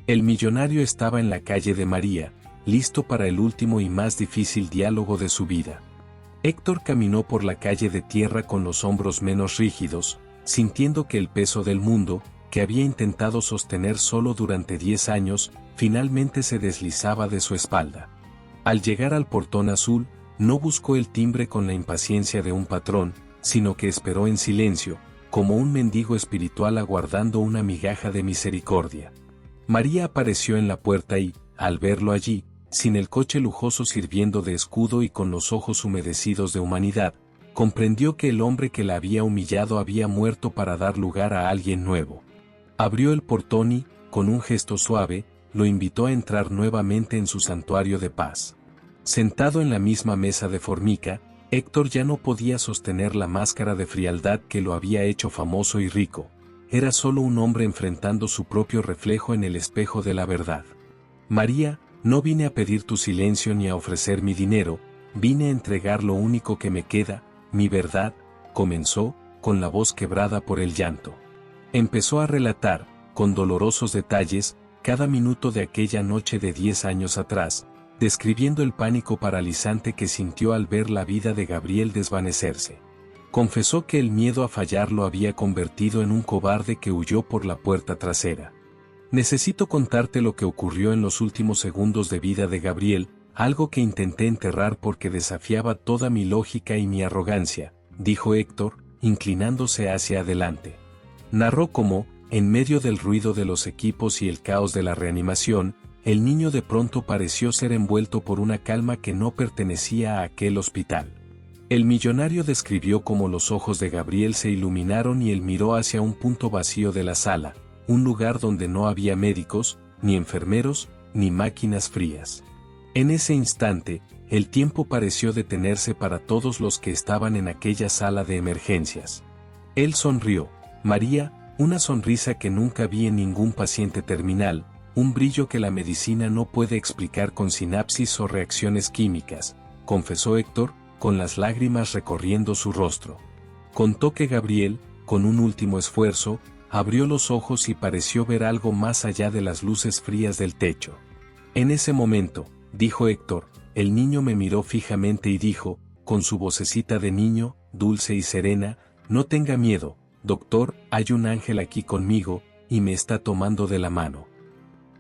El millonario estaba en la calle de María, listo para el último y más difícil diálogo de su vida. Héctor caminó por la calle de tierra con los hombros menos rígidos, sintiendo que el peso del mundo, que había intentado sostener solo durante 10 años, finalmente se deslizaba de su espalda. Al llegar al portón azul, no buscó el timbre con la impaciencia de un patrón, sino que esperó en silencio, como un mendigo espiritual aguardando una migaja de misericordia. María apareció en la puerta y, al verlo allí, sin el coche lujoso sirviendo de escudo y con los ojos humedecidos de humanidad, comprendió que el hombre que la había humillado había muerto para dar lugar a alguien nuevo. Abrió el portón y, con un gesto suave, lo invitó a entrar nuevamente en su santuario de paz. Sentado en la misma mesa de formica, Héctor ya no podía sostener la máscara de frialdad que lo había hecho famoso y rico. Era solo un hombre enfrentando su propio reflejo en el espejo de la verdad. María, no vine a pedir tu silencio ni a ofrecer mi dinero, vine a entregar lo único que me queda, mi verdad, comenzó, con la voz quebrada por el llanto. Empezó a relatar, con dolorosos detalles, cada minuto de aquella noche de 10 años atrás, describiendo el pánico paralizante que sintió al ver la vida de Gabriel desvanecerse. Confesó que el miedo a fallar lo había convertido en un cobarde que huyó por la puerta trasera. Necesito contarte lo que ocurrió en los últimos segundos de vida de Gabriel, algo que intenté enterrar porque desafiaba toda mi lógica y mi arrogancia, dijo Héctor, inclinándose hacia adelante. Narró cómo, en medio del ruido de los equipos y el caos de la reanimación, el niño de pronto pareció ser envuelto por una calma que no pertenecía a aquel hospital. El millonario describió cómo los ojos de Gabriel se iluminaron y él miró hacia un punto vacío de la sala, un lugar donde no había médicos, ni enfermeros, ni máquinas frías. En ese instante, el tiempo pareció detenerse para todos los que estaban en aquella sala de emergencias. Él sonrió, María, una sonrisa que nunca vi en ningún paciente terminal, un brillo que la medicina no puede explicar con sinapsis o reacciones químicas, confesó Héctor, con las lágrimas recorriendo su rostro. Contó que Gabriel, con un último esfuerzo, abrió los ojos y pareció ver algo más allá de las luces frías del techo. En ese momento, dijo Héctor, el niño me miró fijamente y dijo, con su vocecita de niño, dulce y serena, no tenga miedo, doctor, hay un ángel aquí conmigo, y me está tomando de la mano.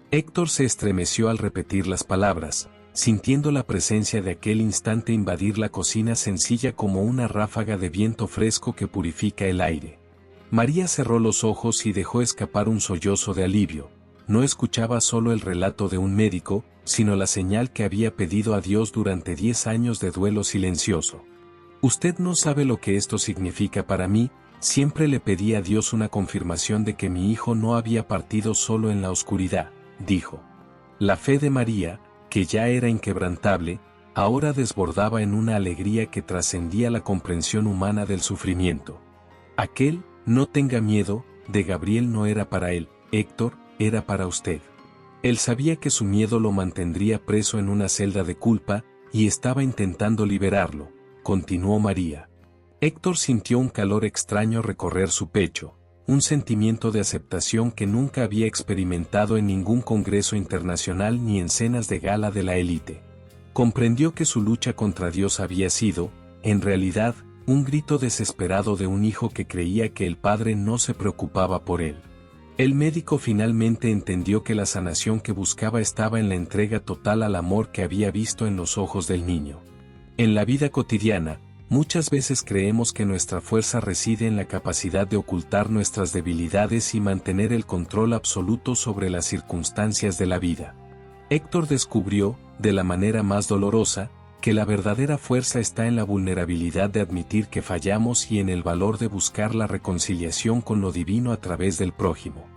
Héctor se estremeció al repetir las palabras, sintiendo la presencia de aquel instante invadir la cocina sencilla como una ráfaga de viento fresco que purifica el aire. María cerró los ojos y dejó escapar un sollozo de alivio, no escuchaba solo el relato de un médico, sino la señal que había pedido a Dios durante 10 años de duelo silencioso. Usted no sabe lo que esto significa para mí, siempre le pedí a Dios una confirmación de que mi hijo no había partido solo en la oscuridad, dijo. La fe de María, que ya era inquebrantable, ahora desbordaba en una alegría que trascendía la comprensión humana del sufrimiento. Aquel, no tenga miedo, de Gabriel no era para él, Héctor, era para usted. Él sabía que su miedo lo mantendría preso en una celda de culpa, y estaba intentando liberarlo, continuó María. Héctor sintió un calor extraño recorrer su pecho, un sentimiento de aceptación que nunca había experimentado en ningún congreso internacional ni en cenas de gala de la élite. Comprendió que su lucha contra Dios había sido, en realidad, un grito desesperado de un hijo que creía que el padre no se preocupaba por él. El médico finalmente entendió que la sanación que buscaba estaba en la entrega total al amor que había visto en los ojos del niño. En la vida cotidiana, muchas veces creemos que nuestra fuerza reside en la capacidad de ocultar nuestras debilidades y mantener el control absoluto sobre las circunstancias de la vida. Héctor descubrió, de la manera más dolorosa, que la verdadera fuerza está en la vulnerabilidad de admitir que fallamos y en el valor de buscar la reconciliación con lo divino a través del prójimo.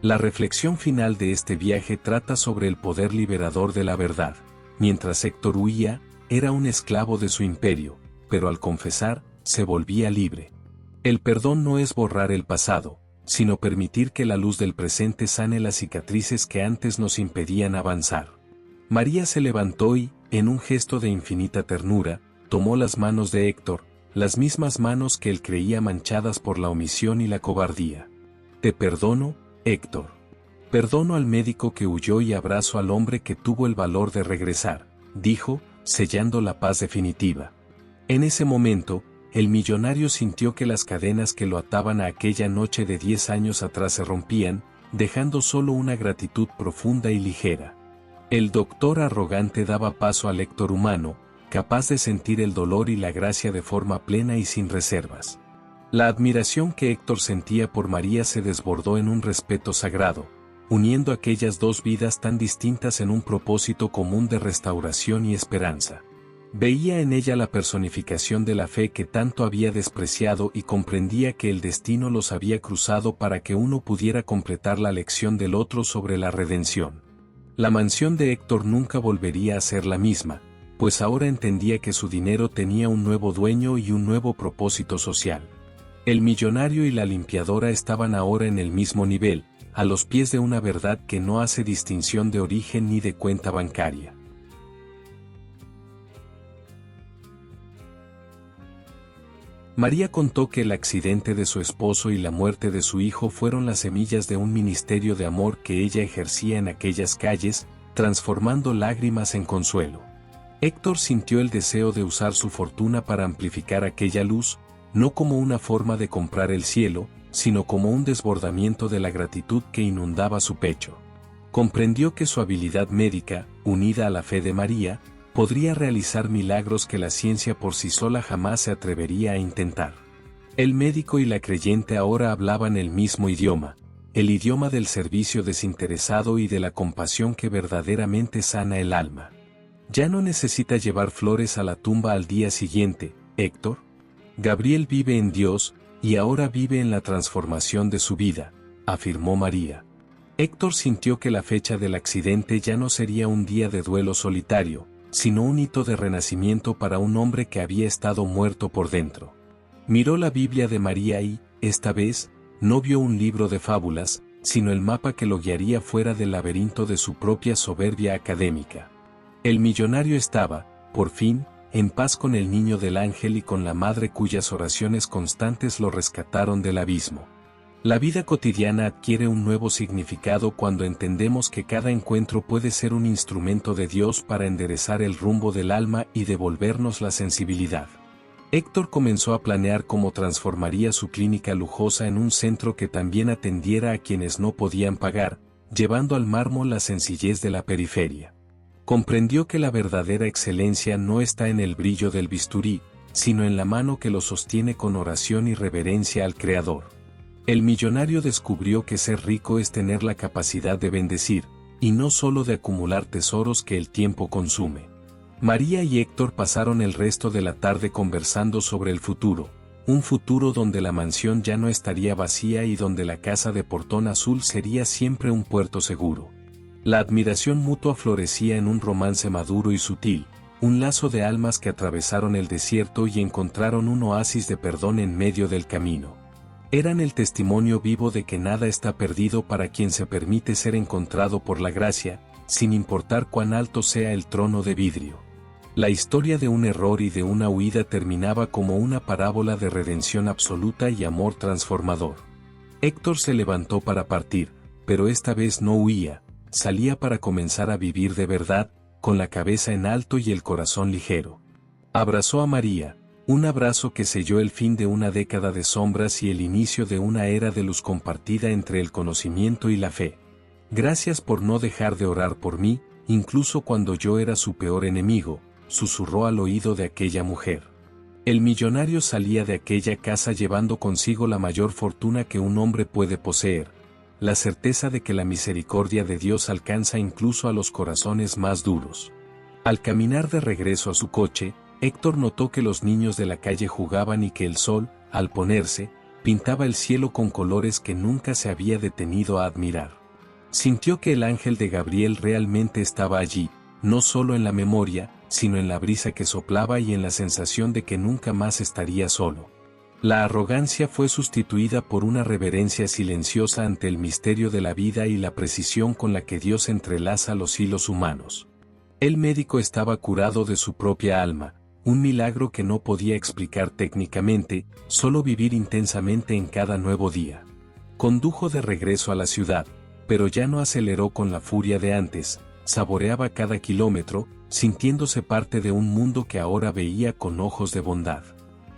La reflexión final de este viaje trata sobre el poder liberador de la verdad. Mientras Héctor huía, era un esclavo de su imperio, pero al confesar, se volvía libre. El perdón no es borrar el pasado, sino permitir que la luz del presente sane las cicatrices que antes nos impedían avanzar. María se levantó y, en un gesto de infinita ternura, tomó las manos de Héctor, las mismas manos que él creía manchadas por la omisión y la cobardía. Te perdono, Héctor. Perdono al médico que huyó y abrazo al hombre que tuvo el valor de regresar, dijo, sellando la paz definitiva. En ese momento, el millonario sintió que las cadenas que lo ataban a aquella noche de 10 años atrás se rompían, dejando solo una gratitud profunda y ligera. El doctor arrogante daba paso al Héctor humano, capaz de sentir el dolor y la gracia de forma plena y sin reservas. La admiración que Héctor sentía por María se desbordó en un respeto sagrado, uniendo aquellas dos vidas tan distintas en un propósito común de restauración y esperanza. Veía en ella la personificación de la fe que tanto había despreciado y comprendía que el destino los había cruzado para que uno pudiera completar la lección del otro sobre la redención. La mansión de Héctor nunca volvería a ser la misma, pues ahora entendía que su dinero tenía un nuevo dueño y un nuevo propósito social. El millonario y la limpiadora estaban ahora en el mismo nivel, a los pies de una verdad que no hace distinción de origen ni de cuenta bancaria. María contó que el accidente de su esposo y la muerte de su hijo fueron las semillas de un ministerio de amor que ella ejercía en aquellas calles, transformando lágrimas en consuelo. Héctor sintió el deseo de usar su fortuna para amplificar aquella luz, no como una forma de comprar el cielo, sino como un desbordamiento de la gratitud que inundaba su pecho. Comprendió que su habilidad médica, unida a la fe de María, podría realizar milagros que la ciencia por sí sola jamás se atrevería a intentar. El médico y la creyente ahora hablaban el mismo idioma, el idioma del servicio desinteresado y de la compasión que verdaderamente sana el alma. Ya no necesita llevar flores a la tumba al día siguiente, Héctor. Gabriel vive en Dios, y ahora vive en la transformación de su vida, afirmó María. Héctor sintió que la fecha del accidente ya no sería un día de duelo solitario, sino un hito de renacimiento para un hombre que había estado muerto por dentro. Miró la Biblia de María y, esta vez, no vio un libro de fábulas, sino el mapa que lo guiaría fuera del laberinto de su propia soberbia académica. El millonario estaba, por fin, en paz con el niño del ángel y con la madre cuyas oraciones constantes lo rescataron del abismo. La vida cotidiana adquiere un nuevo significado cuando entendemos que cada encuentro puede ser un instrumento de Dios para enderezar el rumbo del alma y devolvernos la sensibilidad. Héctor comenzó a planear cómo transformaría su clínica lujosa en un centro que también atendiera a quienes no podían pagar, llevando al mármol la sencillez de la periferia. Comprendió que la verdadera excelencia no está en el brillo del bisturí, sino en la mano que lo sostiene con oración y reverencia al Creador. El millonario descubrió que ser rico es tener la capacidad de bendecir, y no solo de acumular tesoros que el tiempo consume. María y Héctor pasaron el resto de la tarde conversando sobre el futuro, un futuro donde la mansión ya no estaría vacía y donde la casa de portón azul sería siempre un puerto seguro. La admiración mutua florecía en un romance maduro y sutil, un lazo de almas que atravesaron el desierto y encontraron un oasis de perdón en medio del camino. Eran el testimonio vivo de que nada está perdido para quien se permite ser encontrado por la gracia, sin importar cuán alto sea el trono de vidrio. La historia de un error y de una huida terminaba como una parábola de redención absoluta y amor transformador. Héctor se levantó para partir, pero esta vez no huía, salía para comenzar a vivir de verdad, con la cabeza en alto y el corazón ligero. Abrazó a María, un abrazo que selló el fin de una década de sombras y el inicio de una era de luz compartida entre el conocimiento y la fe. Gracias por no dejar de orar por mí, incluso cuando yo era su peor enemigo, susurró al oído de aquella mujer. El millonario salía de aquella casa llevando consigo la mayor fortuna que un hombre puede poseer, la certeza de que la misericordia de Dios alcanza incluso a los corazones más duros. Al caminar de regreso a su coche, Héctor notó que los niños de la calle jugaban y que el sol, al ponerse, pintaba el cielo con colores que nunca se había detenido a admirar. Sintió que el ángel de Gabriel realmente estaba allí, no solo en la memoria, sino en la brisa que soplaba y en la sensación de que nunca más estaría solo. La arrogancia fue sustituida por una reverencia silenciosa ante el misterio de la vida y la precisión con la que Dios entrelaza los hilos humanos. El médico estaba curado de su propia alma, un milagro que no podía explicar técnicamente, solo vivir intensamente en cada nuevo día. Condujo de regreso a la ciudad, pero ya no aceleró con la furia de antes, saboreaba cada kilómetro, sintiéndose parte de un mundo que ahora veía con ojos de bondad.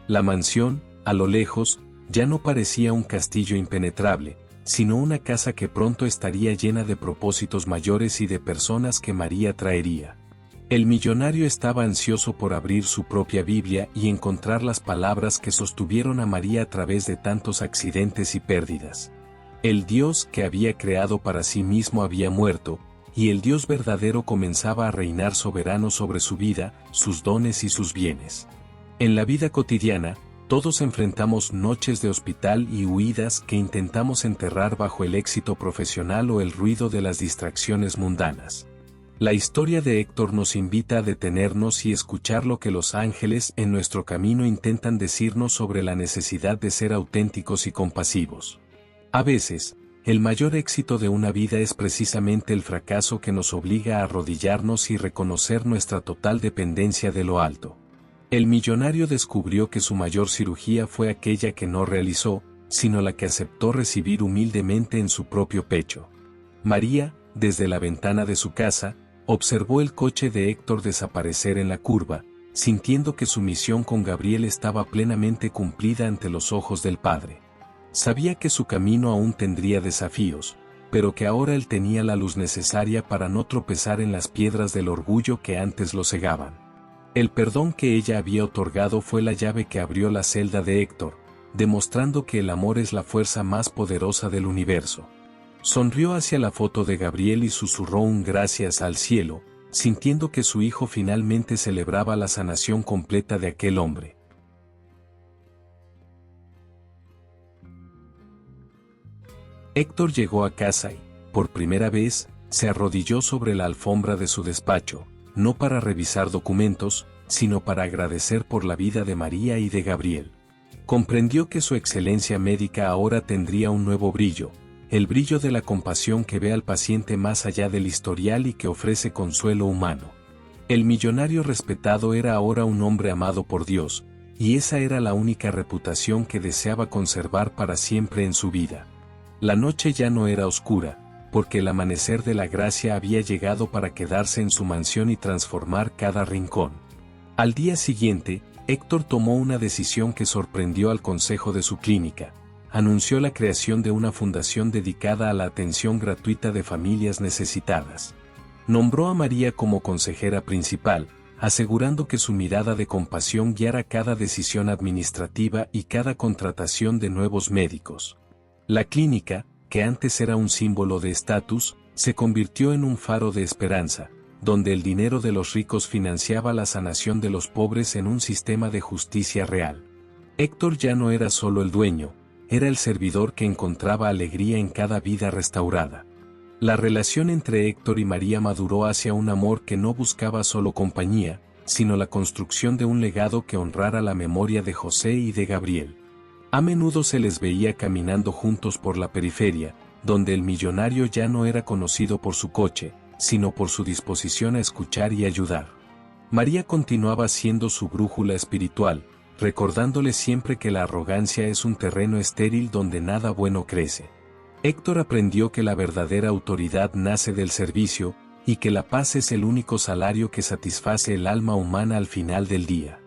La mansión, a lo lejos, ya no parecía un castillo impenetrable, sino una casa que pronto estaría llena de propósitos mayores y de personas que María traería. El millonario estaba ansioso por abrir su propia Biblia y encontrar las palabras que sostuvieron a María a través de tantos accidentes y pérdidas. El Dios que había creado para sí mismo había muerto, y el Dios verdadero comenzaba a reinar soberano sobre su vida, sus dones y sus bienes. En la vida cotidiana, todos enfrentamos noches de hospital y huidas que intentamos enterrar bajo el éxito profesional o el ruido de las distracciones mundanas. La historia de Héctor nos invita a detenernos y escuchar lo que los ángeles en nuestro camino intentan decirnos sobre la necesidad de ser auténticos y compasivos. A veces, el mayor éxito de una vida es precisamente el fracaso que nos obliga a arrodillarnos y reconocer nuestra total dependencia de lo alto. El millonario descubrió que su mayor cirugía fue aquella que no realizó, sino la que aceptó recibir humildemente en su propio pecho. María, desde la ventana de su casa, observó el coche de Héctor desaparecer en la curva, sintiendo que su misión con Gabriel estaba plenamente cumplida ante los ojos del Padre. Sabía que su camino aún tendría desafíos, pero que ahora él tenía la luz necesaria para no tropezar en las piedras del orgullo que antes lo cegaban. El perdón que ella había otorgado fue la llave que abrió la celda de Héctor, demostrando que el amor es la fuerza más poderosa del universo. Sonrió hacia la foto de Gabriel y susurró un gracias al cielo, sintiendo que su hijo finalmente celebraba la sanación completa de aquel hombre. Héctor llegó a casa y, por primera vez, se arrodilló sobre la alfombra de su despacho, no para revisar documentos, sino para agradecer por la vida de María y de Gabriel. Comprendió que su excelencia médica ahora tendría un nuevo brillo, el brillo de la compasión que ve al paciente más allá del historial y que ofrece consuelo humano. El millonario respetado era ahora un hombre amado por Dios, y esa era la única reputación que deseaba conservar para siempre en su vida. La noche ya no era oscura, porque el amanecer de la gracia había llegado para quedarse en su mansión y transformar cada rincón. Al día siguiente, Héctor tomó una decisión que sorprendió al consejo de su clínica. Anunció la creación de una fundación dedicada a la atención gratuita de familias necesitadas. Nombró a María como consejera principal, asegurando que su mirada de compasión guiara cada decisión administrativa y cada contratación de nuevos médicos. La clínica, que antes era un símbolo de estatus, se convirtió en un faro de esperanza, donde el dinero de los ricos financiaba la sanación de los pobres en un sistema de justicia real. Héctor ya no era solo el dueño, era el servidor que encontraba alegría en cada vida restaurada. La relación entre Héctor y María maduró hacia un amor que no buscaba solo compañía, sino la construcción de un legado que honrara la memoria de José y de Gabriel. A menudo se les veía caminando juntos por la periferia, donde el millonario ya no era conocido por su coche, sino por su disposición a escuchar y ayudar. María continuaba siendo su brújula espiritual, recordándole siempre que la arrogancia es un terreno estéril donde nada bueno crece. Héctor aprendió que la verdadera autoridad nace del servicio, y que la paz es el único salario que satisface el alma humana al final del día.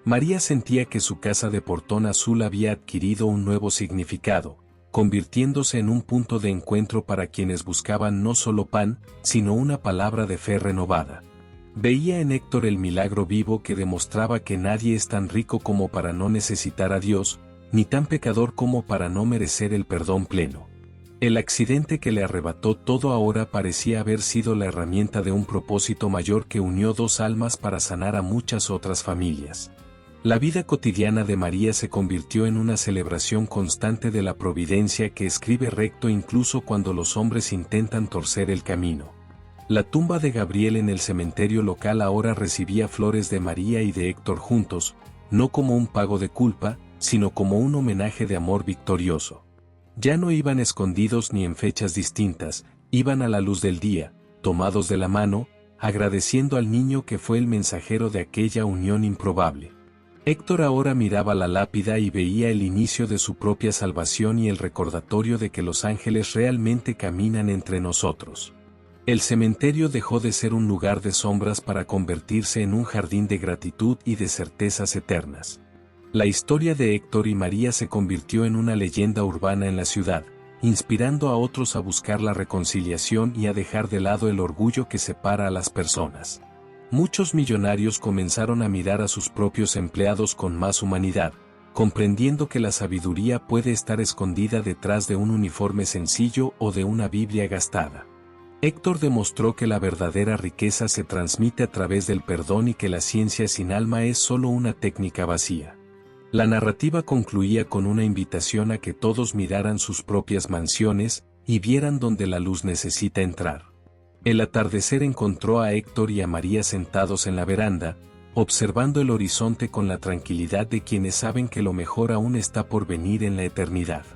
María sentía que su casa de portón azul había adquirido un nuevo significado, convirtiéndose en un punto de encuentro para quienes buscaban no solo pan, sino una palabra de fe renovada. Veía en Héctor el milagro vivo que demostraba que nadie es tan rico como para no necesitar a Dios, ni tan pecador como para no merecer el perdón pleno. El accidente que le arrebató todo ahora parecía haber sido la herramienta de un propósito mayor que unió dos almas para sanar a muchas otras familias. La vida cotidiana de María se convirtió en una celebración constante de la providencia que escribe recto incluso cuando los hombres intentan torcer el camino. La tumba de Gabriel en el cementerio local ahora recibía flores de María y de Héctor juntos, no como un pago de culpa, sino como un homenaje de amor victorioso. Ya no iban escondidos ni en fechas distintas, iban a la luz del día, tomados de la mano, agradeciendo al niño que fue el mensajero de aquella unión improbable. Héctor ahora miraba la lápida y veía el inicio de su propia salvación y el recordatorio de que los ángeles realmente caminan entre nosotros. El cementerio dejó de ser un lugar de sombras para convertirse en un jardín de gratitud y de certezas eternas. La historia de Héctor y María se convirtió en una leyenda urbana en la ciudad, inspirando a otros a buscar la reconciliación y a dejar de lado el orgullo que separa a las personas. Muchos millonarios comenzaron a mirar a sus propios empleados con más humanidad, comprendiendo que la sabiduría puede estar escondida detrás de un uniforme sencillo o de una Biblia gastada. Héctor demostró que la verdadera riqueza se transmite a través del perdón y que la ciencia sin alma es solo una técnica vacía. La narrativa concluía con una invitación a que todos miraran sus propias mansiones y vieran donde la luz necesita entrar. El atardecer encontró a Héctor y a María sentados en la veranda, observando el horizonte con la tranquilidad de quienes saben que lo mejor aún está por venir en la eternidad.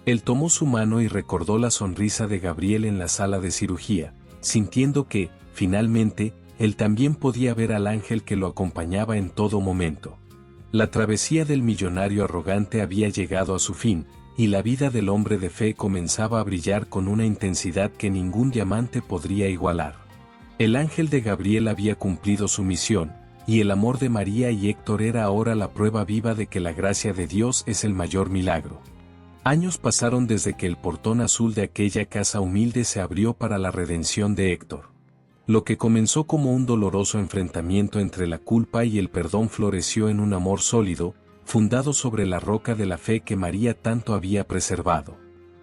Él tomó su mano y recordó la sonrisa de Gabriel en la sala de cirugía, sintiendo que, finalmente, él también podía ver al ángel que lo acompañaba en todo momento. La travesía del millonario arrogante había llegado a su fin, y la vida del hombre de fe comenzaba a brillar con una intensidad que ningún diamante podría igualar. El ángel de Gabriel había cumplido su misión, y el amor de María y Héctor era ahora la prueba viva de que la gracia de Dios es el mayor milagro. Años pasaron desde que el portón azul de aquella casa humilde se abrió para la redención de Héctor. Lo que comenzó como un doloroso enfrentamiento entre la culpa y el perdón floreció en un amor sólido, fundado sobre la roca de la fe que María tanto había preservado.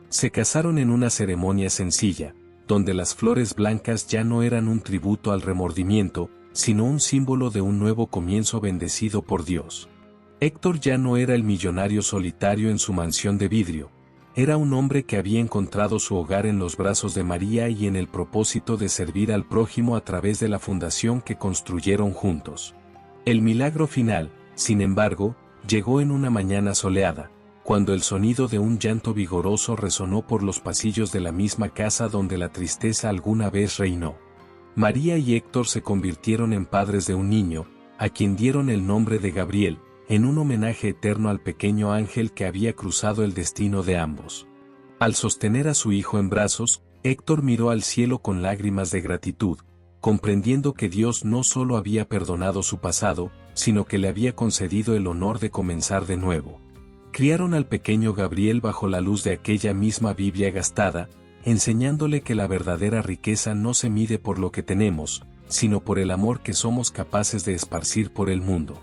Se casaron en una ceremonia sencilla, donde las flores blancas ya no eran un tributo al remordimiento, sino un símbolo de un nuevo comienzo bendecido por Dios. Héctor ya no era el millonario solitario en su mansión de vidrio, era un hombre que había encontrado su hogar en los brazos de María y en el propósito de servir al prójimo a través de la fundación que construyeron juntos. El milagro final, sin embargo, llegó en una mañana soleada, cuando el sonido de un llanto vigoroso resonó por los pasillos de la misma casa donde la tristeza alguna vez reinó. María y Héctor se convirtieron en padres de un niño, a quien dieron el nombre de Gabriel, en un homenaje eterno al pequeño ángel que había cruzado el destino de ambos. Al sostener a su hijo en brazos, Héctor miró al cielo con lágrimas de gratitud, comprendiendo que Dios no solo había perdonado su pasado, sino que le había concedido el honor de comenzar de nuevo. Criaron al pequeño Gabriel bajo la luz de aquella misma Biblia gastada, enseñándole que la verdadera riqueza no se mide por lo que tenemos, sino por el amor que somos capaces de esparcir por el mundo.